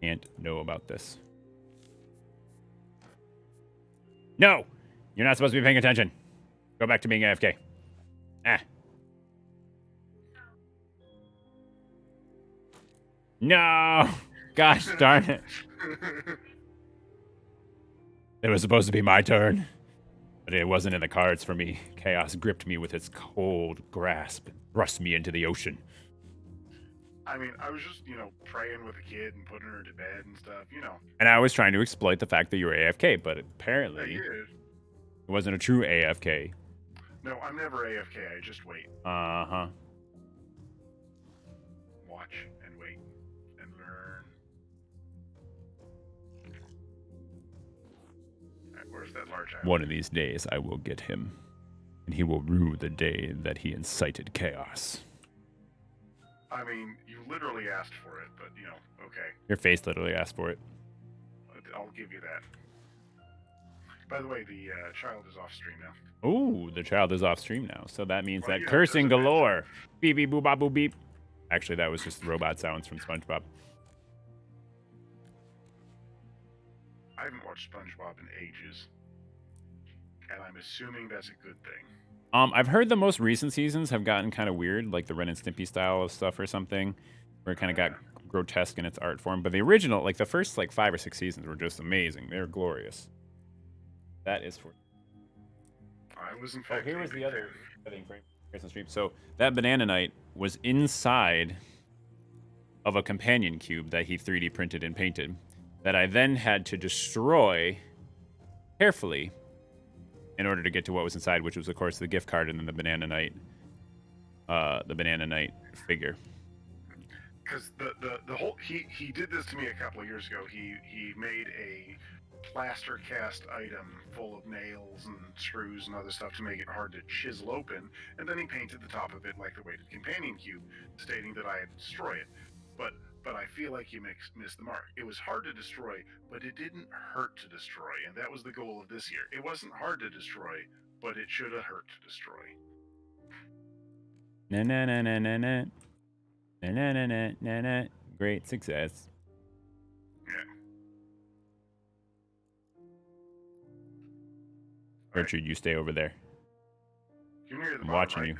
Can't know about this. No! You're not supposed to be paying attention. Go back to being AFK. Ah. No! Gosh darn it. It was supposed to be my turn. But it wasn't in the cards for me. Chaos gripped me with its cold grasp and thrust me into the ocean. I mean, I was just, praying with a kid and putting her to bed and stuff. And I was trying to exploit the fact that you were AFK, but I apparently did. it wasn't a true AFK. No, I'm never AFK. I just wait. Uh-huh. Watch and wait and learn. Right, where's that large island? One of these days I will get him, and he will rue the day that he incited chaos. I mean, you literally asked for it, but, okay. Your face literally asked for it. I'll give you that. By the way, the child is off stream now. Ooh, the child is off stream now, so that means Well, that yeah, cursing doesn't matter. galore. Beep beep boop bop boop beep. Actually, that was just robot sounds from SpongeBob. I haven't watched SpongeBob in ages, and I'm assuming that's a good thing. I've heard the most recent seasons have gotten kind of weird, like the Ren and Stimpy style of stuff or something, where it kind of got grotesque in its art form. But the original, like the first 5 or 6 seasons, were just amazing. They were glorious. That is for. I was in fact. Oh, here was the other thing for stream. So that Banana Knight was inside of a companion cube that he 3D printed and painted, that I then had to destroy carefully in order to get to what was inside, which was, of course, the gift card and then the Banana Knight figure. Because the whole he did this to me a couple of years ago. He made a plaster cast item full of nails and screws and other stuff to make it hard to chisel open, and then he painted the top of it like the weighted companion cube, stating that I had to destroy it. But I feel like you missed the mark. It was hard to destroy, but it didn't hurt to destroy, and that was the goal of this year. It wasn't hard to destroy, but it should have hurt to destroy. Na na na na na na. Na na na na na na. Great success. Yeah. Gertrude, you stay over there. You're near the I'm bottom, watching right? you.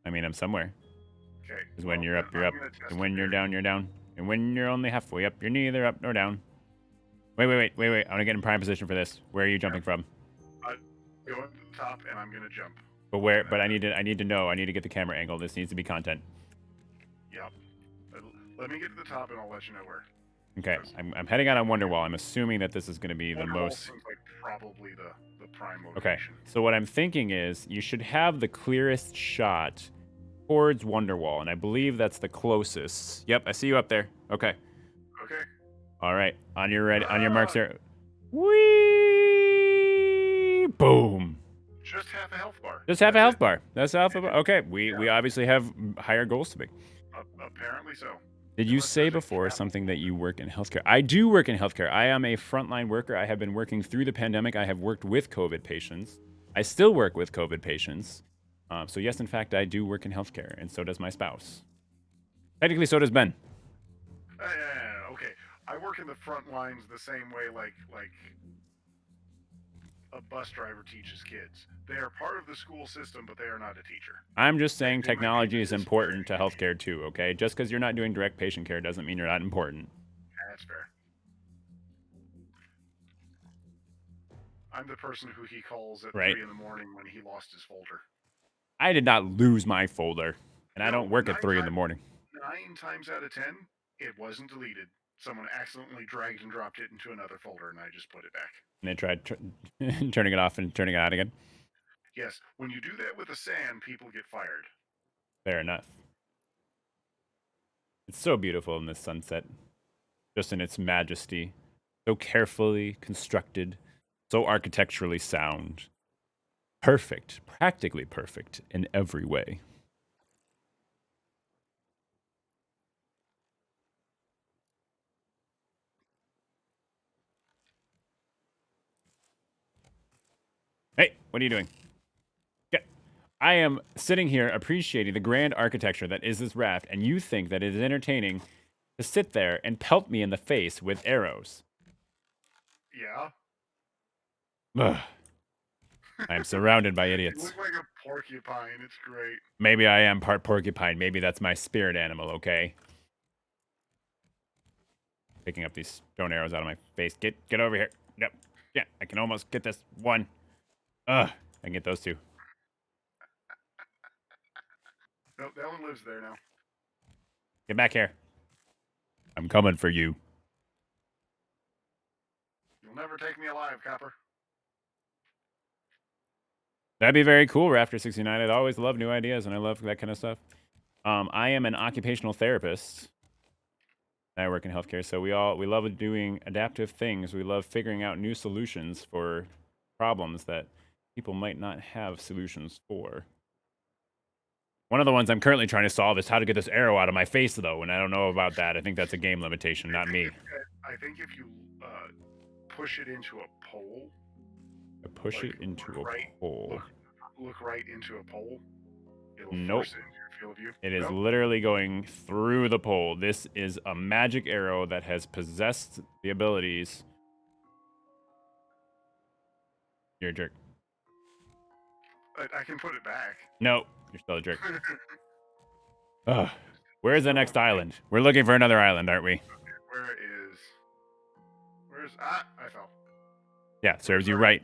I mean, I'm somewhere. Okay. Because when you're up, you're up. And when you're down, you're down. And when you're only halfway up, you're neither up nor down. Wait. I want to get in prime position for this. Where are you jumping from? Go up to the top, and I'm gonna jump. But where? But I need to know. I need to get the camera angle. This needs to be content. Yep. Let me get to the top, and I'll let you know where. Okay. I'm heading out on Wonderwall. I'm assuming that this is going to be the most. Seems like probably the prime location. Okay. So what I'm thinking is you should have the clearest shot towards Wonderwall, and I believe that's the closest. Yep, I see you up there. Okay. Okay. All right. On your marks there. Whee! Boom. Just half a health bar. Just have a health bar. That's a health bar. Okay. We obviously have higher goals to make. Apparently so. Did you say before something that you work in healthcare? I do work in healthcare. I am a frontline worker. I have been working through the pandemic. I have worked with COVID patients. I still work with COVID patients. So yes, in fact, I do work in healthcare, and so does my spouse. Technically, so does Ben. Okay. I work in the front lines the same way like a bus driver teaches kids. They are part of the school system, but they are not a teacher. I'm just saying technology is important to healthcare too, okay? Just because you're not doing direct patient care doesn't mean you're not important. That's fair. I'm the person who he calls at 3 in the morning when he lost his folder. I did not lose my folder, and I don't work at 3 in the morning. 9 times out of 10, it wasn't deleted. Someone accidentally dragged and dropped it into another folder, and I just put it back. And they tried turning it off and turning it on again? Yes. When you do that with a SAN, people get fired. Fair enough. It's so beautiful in this sunset. Just in its majesty. So carefully constructed. So architecturally sound. Perfect. Practically perfect in every way. Hey, what are you doing? I am sitting here appreciating the grand architecture that is this raft, and you think that it is entertaining to sit there and pelt me in the face with arrows. Yeah. Ugh. I am surrounded by You idiots. look like a porcupine. It's great. Maybe I am part porcupine. Maybe that's my spirit animal, okay? Picking up these stone arrows out of my face. Get over here. Yep. Yeah, I can almost get this one. Ugh. I can get those two. Nope, that one lives there now. Get back here. I'm coming for you. You'll never take me alive, Copper. That'd be very cool, Rafter 69. I'd always love new ideas, and I love that kind of stuff. I am an occupational therapist. I work in healthcare, so we love doing adaptive things. We love figuring out new solutions for problems that people might not have solutions for. One of the ones I'm currently trying to solve is how to get this arrow out of my face, though, and I don't know about that. I think that's a game limitation, not me. I think if you push it into a pole. Push it into a pole. Look right into a pole. It'll nope. Force it into your field of view. It is literally going through the pole. This is a magic arrow that has possessed the abilities. You're a jerk. I can put it back. No, you're still a jerk. Ugh. Where's the next island? We're looking for another island, aren't we? Okay, where's I fell. Yeah, serves you right.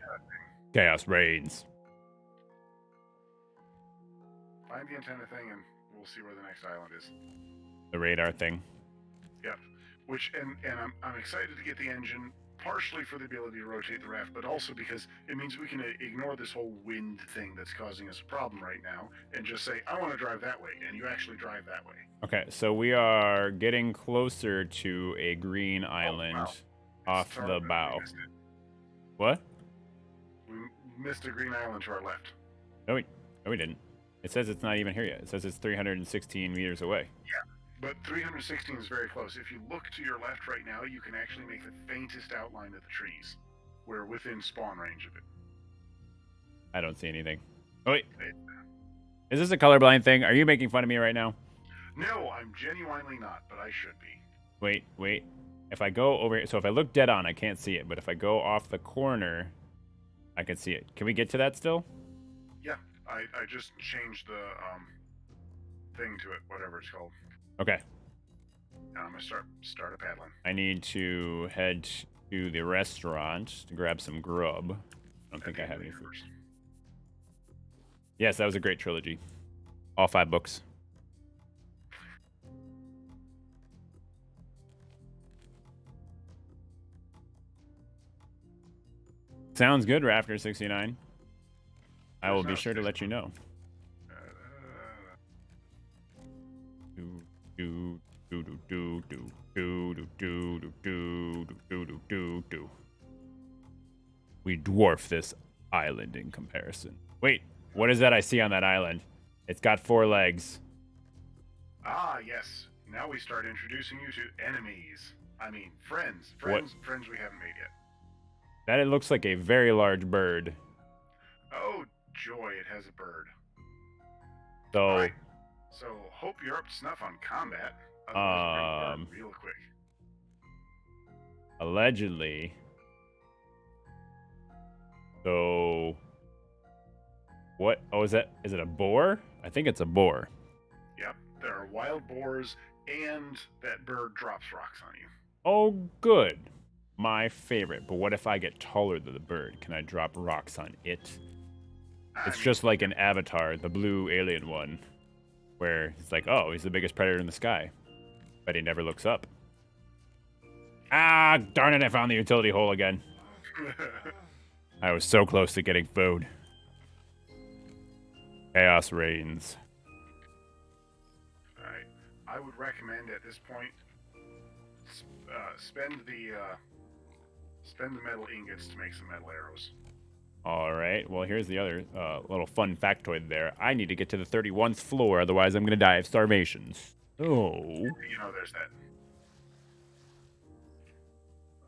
Chaos reigns. Find the antenna thing and we'll see where the next island is. The radar thing. Yep. Which and I'm excited to get the engine, partially for the ability to rotate the raft, but also because it means we can ignore this whole wind thing that's causing us a problem right now and just say, I want to drive that way, and you actually drive that way. Okay, so we are getting closer to a green island off the bow. What? We missed a green island to our left. No, we didn't. It says it's not even here yet. It says it's 316 meters away. Yeah, but 316 is very close. If you look to your left right now, you can actually make the faintest outline of the trees. We're within spawn range of it. I don't see anything. Oh, wait. Is this a colorblind thing? Are you making fun of me right now? No, I'm genuinely not, but I should be. Wait. If I go over here, so if I look dead on, I can't see it. But if I go off the corner, I can see it. Can we get to that still? Yeah, I just changed the thing to it, whatever it's called. Okay. Now I'm gonna start a paddling. I need to head to the restaurant to grab some grub. I don't think I have any food. Yes, that was a great trilogy. All 5 books. Sounds good, Rafter 69. I will be sure to let you know. We dwarf this island in comparison. Wait, what is that I see on that island? It's got 4 legs. Ah, yes. Now we start introducing you to enemies. I mean, friends we haven't made yet. That it looks like a very large bird. Oh, joy, it has a bird. So, right. So hope you're up to snuff on combat. Real quick. Allegedly. So, what? Oh, is it a boar? I think it's a boar. Yep, there are wild boars, and that bird drops rocks on you. Oh, good. My favorite. But what if I get taller than the bird? Can I drop rocks on it? It's just like an Avatar, the blue alien one, where it's like, oh, he's the biggest predator in the sky, but he never looks up. Ah, darn it, I found the utility hole again. I was so close to getting food. Chaos reigns. Alright, I would recommend at this point, spend the metal ingots to make some metal arrows. All right. Well, here's the other little fun factoid there. I need to get to the 31st floor, otherwise I'm going to die of starvation. Oh. You know, there's that.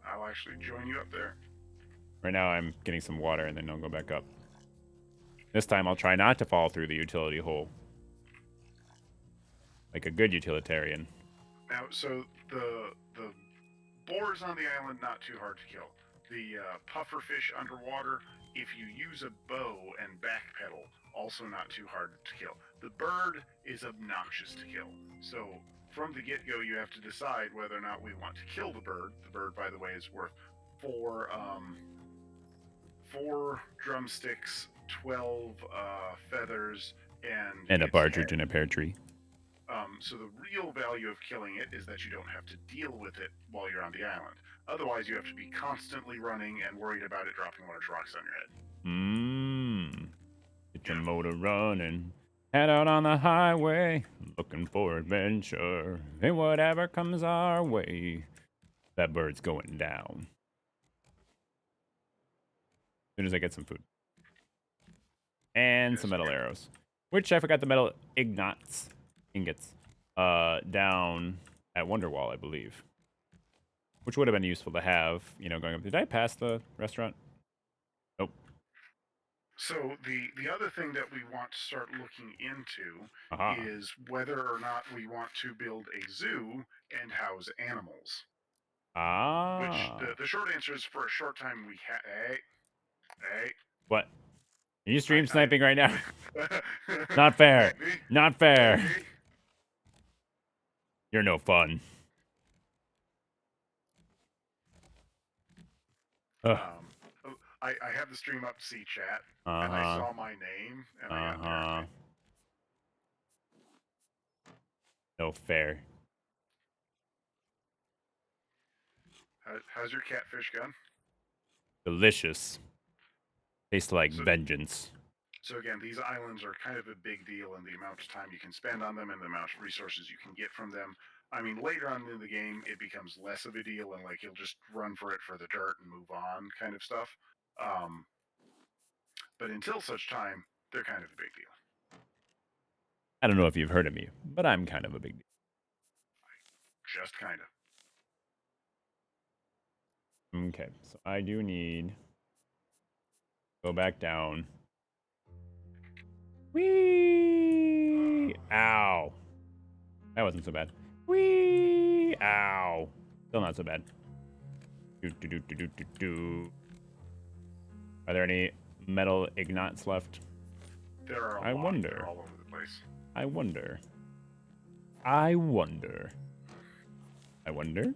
I'll actually join you up there. Right now I'm getting some water, and then I'll go back up. This time I'll try not to fall through the utility hole. Like a good utilitarian. Now, so the boars on the island, not too hard to kill. The pufferfish underwater, if you use a bow and backpedal, also not too hard to kill. The bird is obnoxious to kill. So from the get-go, you have to decide whether or not we want to kill the bird. The bird, by the way, is worth four drumsticks, 12 feathers, And a its partridge head. in a pear tree. So the real value of killing it is that you don't have to deal with it while you're on the island. Otherwise, you have to be constantly running and worried about it dropping large rocks on your head. Get your motor running. Head out on the highway. Looking for adventure. And whatever comes our way. That bird's going down. As soon as I get some food. And some metal arrows. Which I forgot the metal ingots. Down at Wonderwall, I believe. Which would have been useful to have, going up. Did I pass the restaurant? Nope. So the other thing that we want to start looking into Aha. is whether or not we want to build a zoo and house animals. Ah. Which the short answer is for a short time we hey. What? Are you stream sniping right now? Not fair. Maybe, Not fair. maybe. You're no fun. I have the stream up to see chat, and I saw my name, and I got terrified. No fair. How's your catfish gun? Delicious. Tastes like vengeance. So again, these islands are kind of a big deal in the amount of time you can spend on them and the amount of resources you can get from them. I mean, later on in the game, it becomes less of a deal, and like you'll just run for it for the dirt and move on, kind of stuff. But until such time, they're kind of a big deal. I don't know if you've heard of me, but I'm kind of a big deal. Just kind of. Okay, so I do need go back down. Whee! Ow. That wasn't so bad. Whee! Ow. Still not so bad. Are there any metal ignots left? There are I wonder. They're all over the place. I wonder. I wonder. I wonder.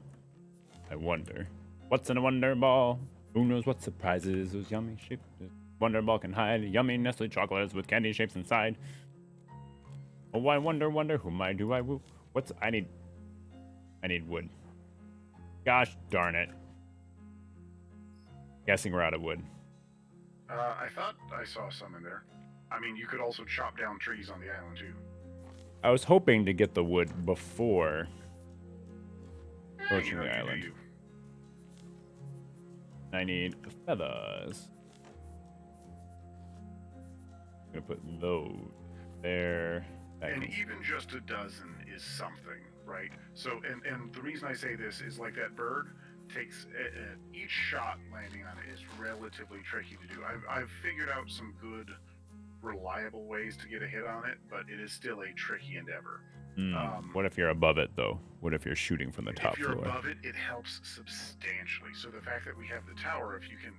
I wonder. What's in a Wonder Ball? Who knows what surprises those yummy shapes? Wonder Ball can hide yummy Nestle chocolates with candy shapes inside. Oh, I wonder, who am I? Do I woo? What's I need wood. Gosh darn it. Guessing we're out of wood. I thought I saw some in there. I mean, you could also chop down trees on the island too. I was hoping to get the wood before approaching the island. I need feathers. I'm gonna put those there. And even just a dozen is something, right? So, and the reason I say this is like that bird takes each shot landing on it is relatively tricky to do. I've figured out some good, reliable ways to get a hit on it, but it is still a tricky endeavor. What if you're above it, though? What if you're shooting from the top floor? If you're above it, it helps substantially. So the fact that we have the tower, if you can,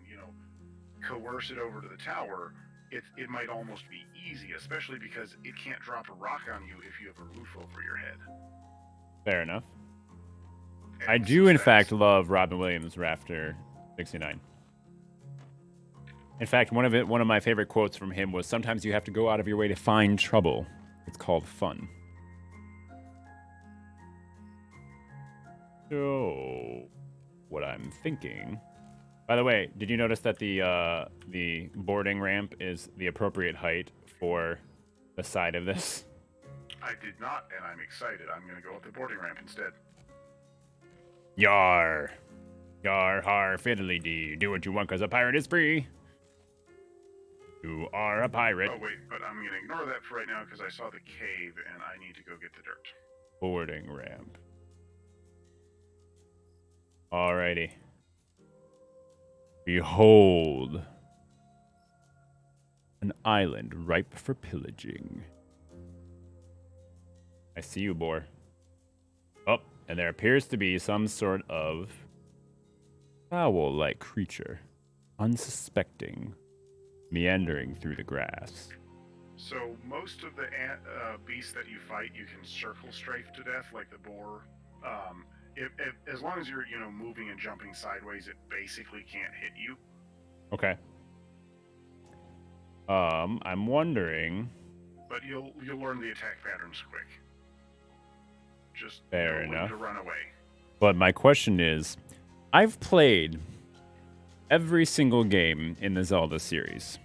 coerce it over to the tower, it might almost be easy, especially because it can't drop a rock on you if you have a roof over your head. Fair enough. And I do, in fact, love Robin Williams' Rafter 69. In fact, one of my favorite quotes from him was, "Sometimes you have to go out of your way to find trouble. It's called fun." So, what I'm thinking. By the way, did you notice that the boarding ramp is the appropriate height for the side of this? I did not, and I'm excited. I'm going to go up the boarding ramp instead. Yar. Yar, har, fiddly dee. Do what you want, because a pirate is free. You are a pirate. Oh, wait, but I'm going to ignore that for right now, because I saw the cave, and I need to go get the dirt. Boarding ramp. Alrighty. Behold. An island ripe for pillaging. I see you, boar. Oh, and there appears to be some sort of owl-like creature, unsuspecting, meandering through the grass. So most of the beasts that you fight, you can circle strafe to death, like the boar. As long as you're moving and jumping sideways, it basically can't hit you. Okay. I'm wondering. But you'll learn the attack patterns quick. Just Fair know when enough. to run away. But my question is, I've played every single game in the Zelda series.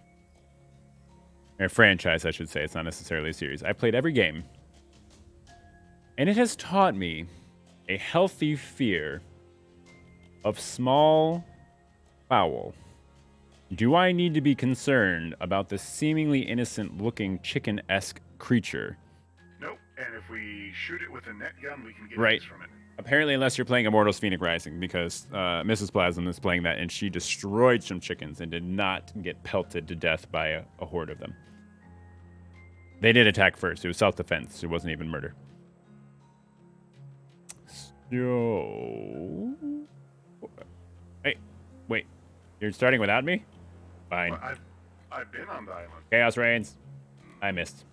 Or franchise, I should say. It's not necessarily a series. I played every game. And it has taught me a healthy fear of small fowl. Do I need to be concerned about this seemingly innocent-looking chicken-esque creature? Nope. And if we shoot it with a net gun, we can get Right. hits from it. Apparently, unless you're playing Immortals Phoenix Rising, because Mrs. Plasm is playing that, and she destroyed some chickens and did not get pelted to death by a horde of them. They did attack first. It was self-defense. It wasn't even murder. So... Hey, wait. You're starting without me? Fine. Well, I've been on the island. Chaos reigns. I missed.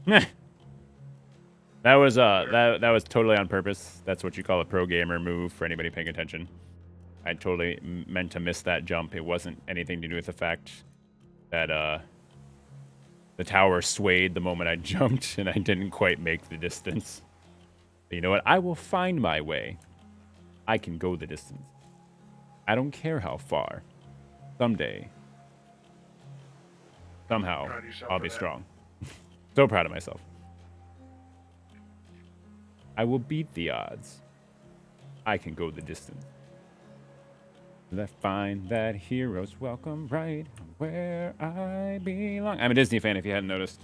That was that was totally on purpose. That's what you call a pro gamer move for anybody paying attention. I totally meant to miss that jump. It wasn't anything to do with the fact that the tower swayed the moment I jumped and I didn't quite make the distance. But you know what? I will find my way. I can go the distance. I don't care how far. Someday. Somehow, I'll be strong. So proud of myself. I will beat the odds. I can go the distance. Let's find that hero's welcome right where I belong. I'm a Disney fan if you hadn't noticed.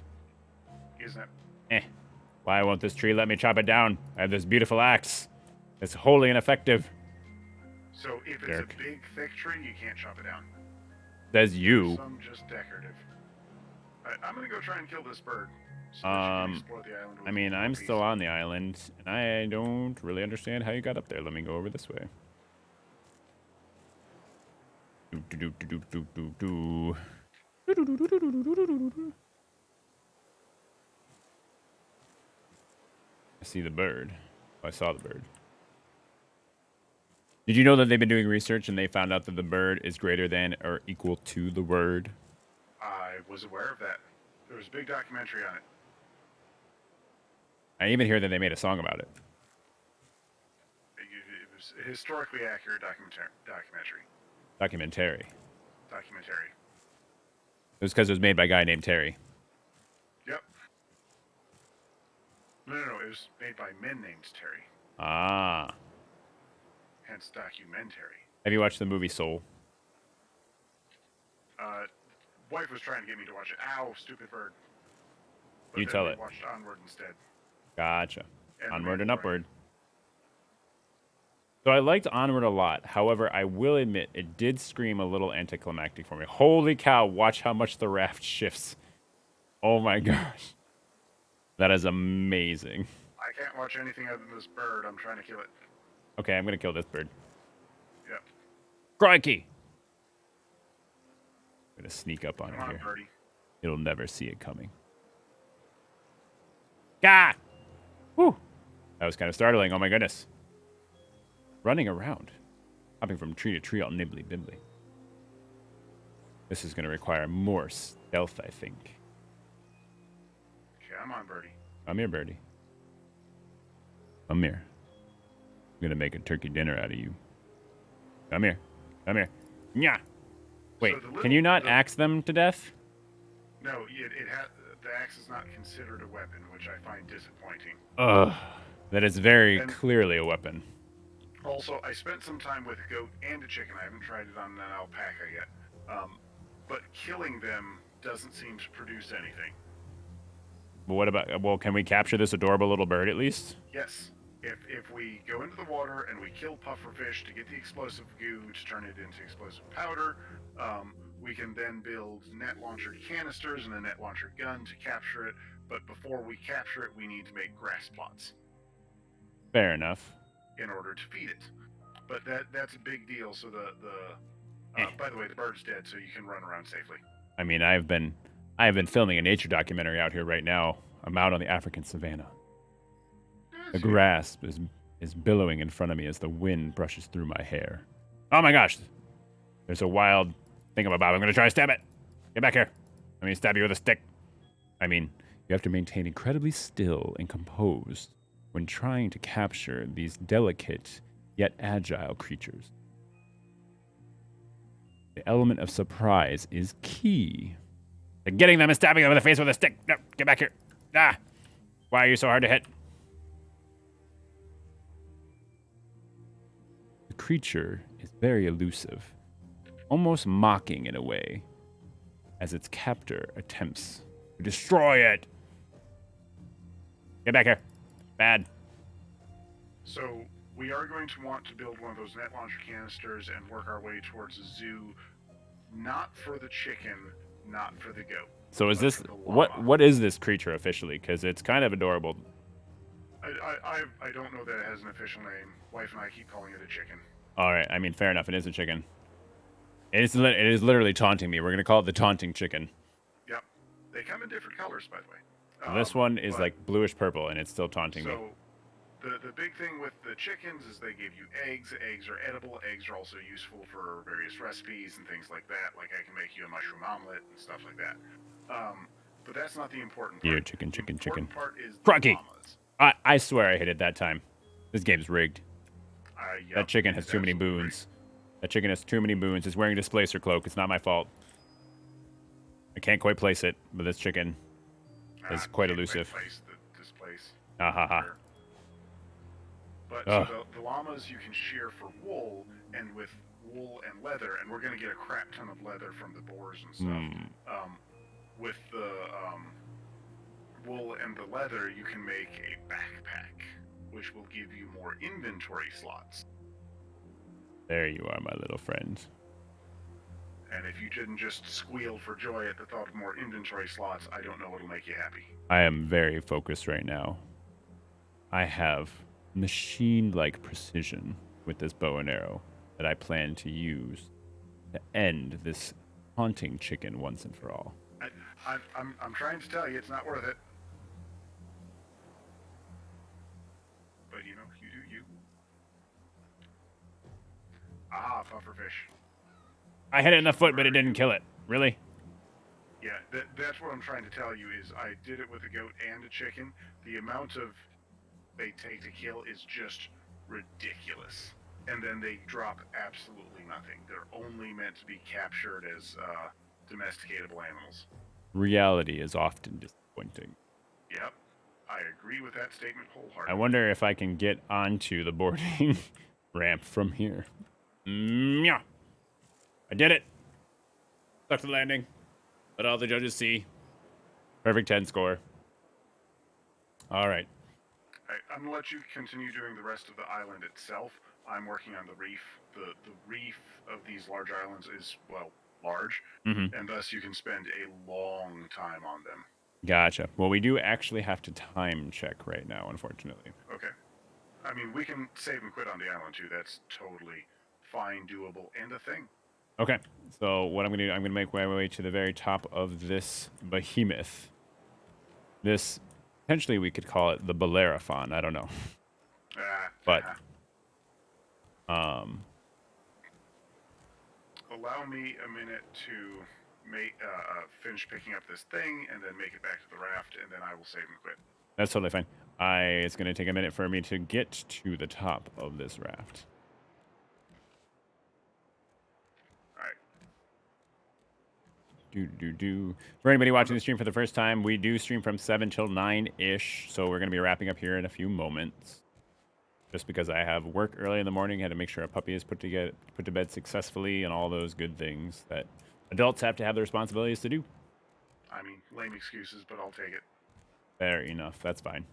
Isn't it? Why won't this tree let me chop it down? I have this beautiful axe. It's wholly ineffective. So if it's a big, thick tree, you can't chop it down. Says you. Some just decorative. I'm gonna go try and kill this bird. So I mean, I'm still on the island, and I don't really understand how you got up there. Let me go over this way. I see the bird. Oh, I saw the bird. Did you know that they've been doing research and they found out that the bird is greater than or equal to the word? I was aware of that. There was a big documentary on it. I even hear that they made a song about it. It was a historically accurate documentary. Documentary. Documentary. It was because it was made by a guy named Terry. Yep. No. It was made by men named Terry. Ah. Hence documentary. Have you watched the movie Soul? Wife was trying to get me to watch it. Ow, stupid bird. But You then tell we it. watched Onward instead. Gotcha. And Onward and upward. So I liked Onward a lot. However, I will admit it did scream a little anticlimactic for me. Holy cow, watch how much the raft shifts. Oh my gosh. That is amazing. I can't watch anything other than this bird. I'm trying to kill it. Okay, I'm going to kill this bird. Yep. Crikey! I'm going to sneak up on Come it on, here. birdie. It'll never see it coming. Gah! Whew! That was kind of startling. Oh my goodness. Running around. Hopping from tree to tree all nibbly bibbly. This is going to require more stealth, I think. Come on, birdie. Come here, birdie. Come here. I'm going to make a turkey dinner out of you. Come here. Come here. Nya! Wait, So can you not axe them to death? No, the axe is not considered a weapon, which I find disappointing. Ugh. That is very clearly a weapon. Also, I spent some time with a goat and a chicken. I haven't tried it on an alpaca yet. But killing them doesn't seem to produce anything. But what about, well, can we capture this adorable little bird at least? Yes. If we go into the water and we kill pufferfish to get the explosive goo to turn it into explosive powder, we We can then build net launcher canisters and a net launcher gun to capture it. But before we capture it, we need to make grass plots. Fair enough. In order to feed it. But that's a big deal. So by the way, the bird's dead, so you can run around safely. I mean, I've been filming a nature documentary out here right now. I'm out on the African savannah. The grass is billowing in front of me as the wind brushes through my hair. Oh my gosh! There's a wild thingamabob. I'm gonna try to stab it. Get back here. Let me stab you with a stick. I mean, you have to maintain incredibly still and composed when trying to capture these delicate yet agile creatures. The element of surprise is key. Getting them and stabbing them in the face with a stick. No, get back here. Ah! Why are you so hard to hit? The creature is very elusive, almost mocking in a way, as its captor attempts to destroy it. Get back here. Bad. So we are going to want to build one of those net launcher canisters and work our way towards a zoo, not for the chicken, not for the goat. So is this what is this creature officially? Because it's kind of adorable. I don't know that it has an official name. Wife and I keep calling it a chicken. All right. I mean, fair enough. It is a chicken. It is literally taunting me. We're gonna call it the taunting chicken. Yep. They come in different colors, by the way. This one is like bluish purple, and it's still taunting me. The big thing with the chickens is they give you eggs. Eggs are edible. Eggs are also useful for various recipes and things like that. Like I can make you a mushroom omelet and stuff like that. But that's not the important part. Here, chicken. The important part is Crocky! the llamas. I swear I hit it that time. This game's rigged. Yep, That chicken has too many boons. That chicken has too many boons. It's wearing a displacer cloak. It's not my fault. I can't quite place it, but this chicken is quite elusive. Displace. Ha ha ha. But so the llamas you can shear for wool, and with wool and leather, and we're going to get a crap ton of leather from the boars and stuff. With the wool and the leather, you can make a backpack, which will give you more inventory slots. There you are, my little friend. And if you didn't just squeal for joy at the thought of more inventory slots, I don't know what'll make you happy. I am very focused right now. I have machine-like precision with this bow and arrow that I plan to use to end this haunting chicken once and for all. I'm trying to tell you, it's not worth it. But you know, you do you. Ah, pufferfish. I hit it in the foot, but it didn't kill it. Really? Yeah, that's what I'm trying to tell you is I did it with a goat and a chicken. The amount of they take to kill is just ridiculous. And then they drop absolutely nothing. They're only meant to be captured as domesticatable animals. Reality is often disappointing. Yep, I agree with that statement wholeheartedly. I wonder if I can get onto the boarding ramp from here. Yeah. I did it. Stuck the landing. Let all the judges see. Perfect 10 score. All right. I'm going to let you continue doing the rest of the island itself. I'm working on the reef. The reef of these large islands is, well, large, and thus you can spend a long time on them. Gotcha. Well, we do actually have to time check right now, unfortunately. Okay. I mean, we can save and quit on the island, too. That's totally fine, doable, and a thing. Okay. So what I'm going to do, I'm going to make my way to the very top of this behemoth. This, potentially we could call it the Bellerophon. I don't know. But, allow me a minute to finish picking up this thing and then make it back to the raft, and then I will save and quit. That's totally fine. It's going to take a minute for me to get to the top of this raft. All right. For anybody watching the stream for the first time, we do stream from 7 till 9-ish, so we're going to be wrapping up here in a few moments. Just because I have work early in the morning, had to make sure a puppy is put to bed successfully, and all those good things that adults have to have the responsibilities to do. I mean, lame excuses, but I'll take it. Fair enough. That's fine.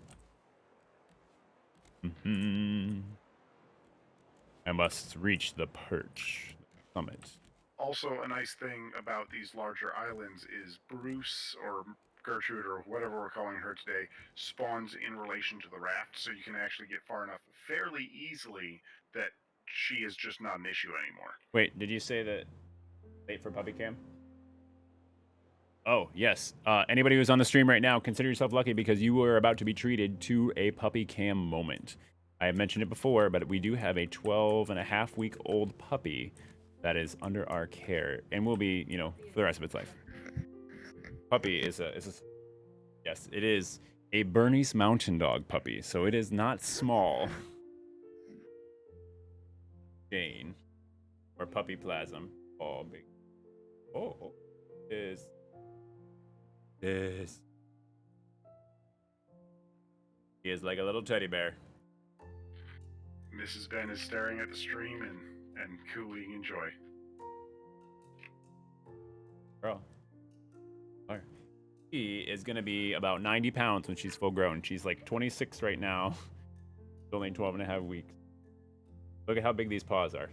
I must reach the perch, the summit. Also, a nice thing about these larger islands is Bruce or Gertrude or whatever we're calling her today spawns in relation to the raft, so you can actually get far enough fairly easily that she is just not an issue anymore. Wait, did you say that late for puppy cam? Oh, yes. Anybody who's on the stream right now, consider yourself lucky because you are about to be treated to a puppy cam moment. I have mentioned it before, but we do have a 12-and-a-half-week old puppy that is under our care and will be, for the rest of its life. Puppy is yes, it is a Bernese Mountain Dog puppy, so it is not small. Jane, or puppy plasm. Oh, big. Oh, is this? He is like a little teddy bear. Mrs. Ben is staring at the stream and cooing in joy. Girl. She is going to be about 90 pounds when she's full grown. She's like 26 right now. She's only 12-and-a-half weeks. Look at how big these paws are.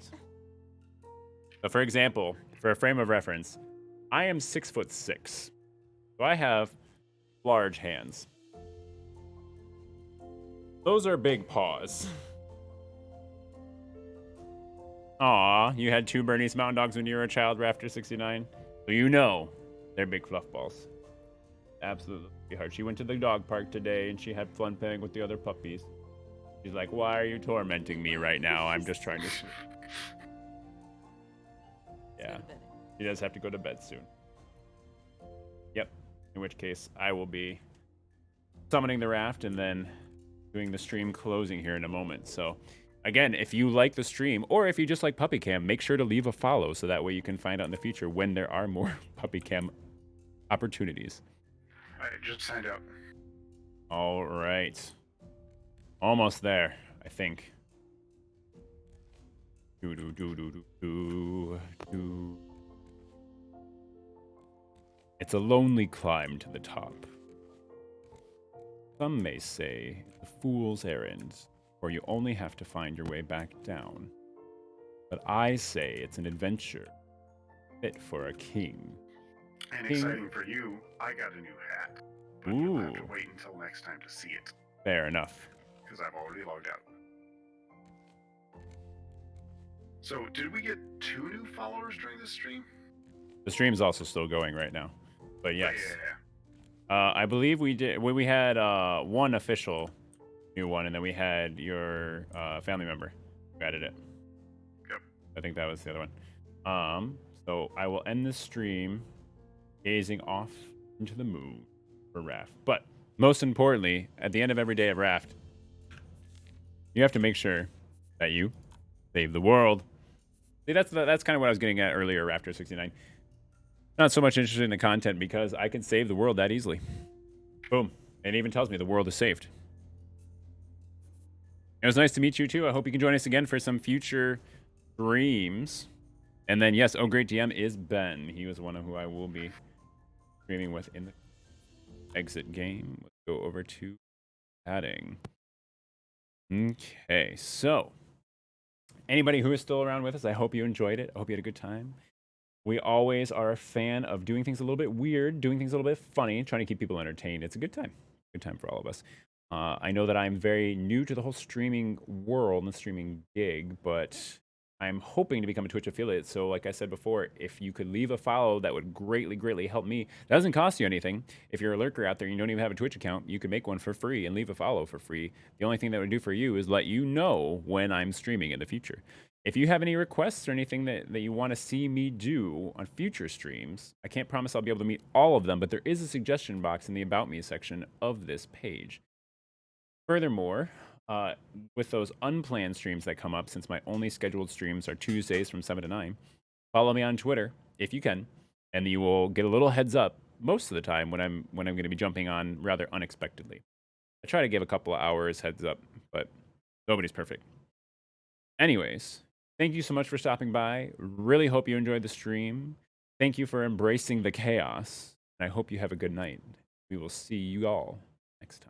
So for example, for a frame of reference, I am 6'6". So I have large hands. Those are big paws. Aw, you had 2 Bernese Mountain Dogs when you were a child, Rafter69. So you know they're big fluff balls. Absolutely hard. She went to the dog park today and she had fun playing with the other puppies. She's like, why are you tormenting me right now? I'm just trying to sleep. Yeah. She does have to go to bed soon. Yep. In which case, I will be summoning the raft and then doing the stream closing here in a moment. So, again, if you like the stream or if you just like Puppy Cam, make sure to leave a follow so that way you can find out in the future when there are more Puppy Cam opportunities. I just signed out. All right. Almost there, I think. It's a lonely climb to the top. Some may say the fool's errand, or you only have to find your way back down. But I say it's an adventure fit for a king. And exciting for you, I got a new hat. But you'll have to wait until next time to see it. Fair enough. Because I've already logged out. So, did we get 2 new followers during this stream? The stream's also still going right now. But yes. Oh, yeah. I believe we did. We had one official new one, and then we had your family member who added it. Yep. I think that was the other one. So I will end this stream gazing off into the moon for Raft. But most importantly, at the end of every day of Raft, you have to make sure that you save the world. See, that's kind of what I was getting at earlier, Raptor69. Not so much interested in the content because I can save the world that easily. Boom. It even tells me the world is saved. It was nice to meet you too. I hope you can join us again for some future streams. And then, yes, Oh Great DM is Ben. He was one of who I will be streaming with in the exit game. Let's go over to adding. Okay, so anybody who is still around with us, I hope you enjoyed it. I hope you had a good time. We always are a fan of doing things a little bit weird, doing things a little bit funny, trying to keep people entertained. It's a good time. Good time for all of us. I know that I'm very new to the whole streaming world and the streaming gig, but I'm hoping to become a Twitch affiliate. So like I said before, if you could leave a follow, that would greatly, greatly help me. It doesn't cost you anything. If you're a lurker out there and you don't even have a Twitch account, you can make one for free and leave a follow for free. The only thing that would do for you is let you know when I'm streaming in the future. If you have any requests or anything that you want to see me do on future streams, I can't promise I'll be able to meet all of them, but there is a suggestion box in the About Me section of this page. Furthermore, with those unplanned streams that come up, since my only scheduled streams are Tuesdays from 7 to 9, follow me on Twitter if you can, and you will get a little heads up most of the time when I'm going to be jumping on rather unexpectedly. I try to give a couple of hours heads up, but nobody's perfect. Anyways, thank you so much for stopping by. Really hope you enjoyed the stream. Thank you for embracing the chaos, and I hope you have a good night. We will see you all next time.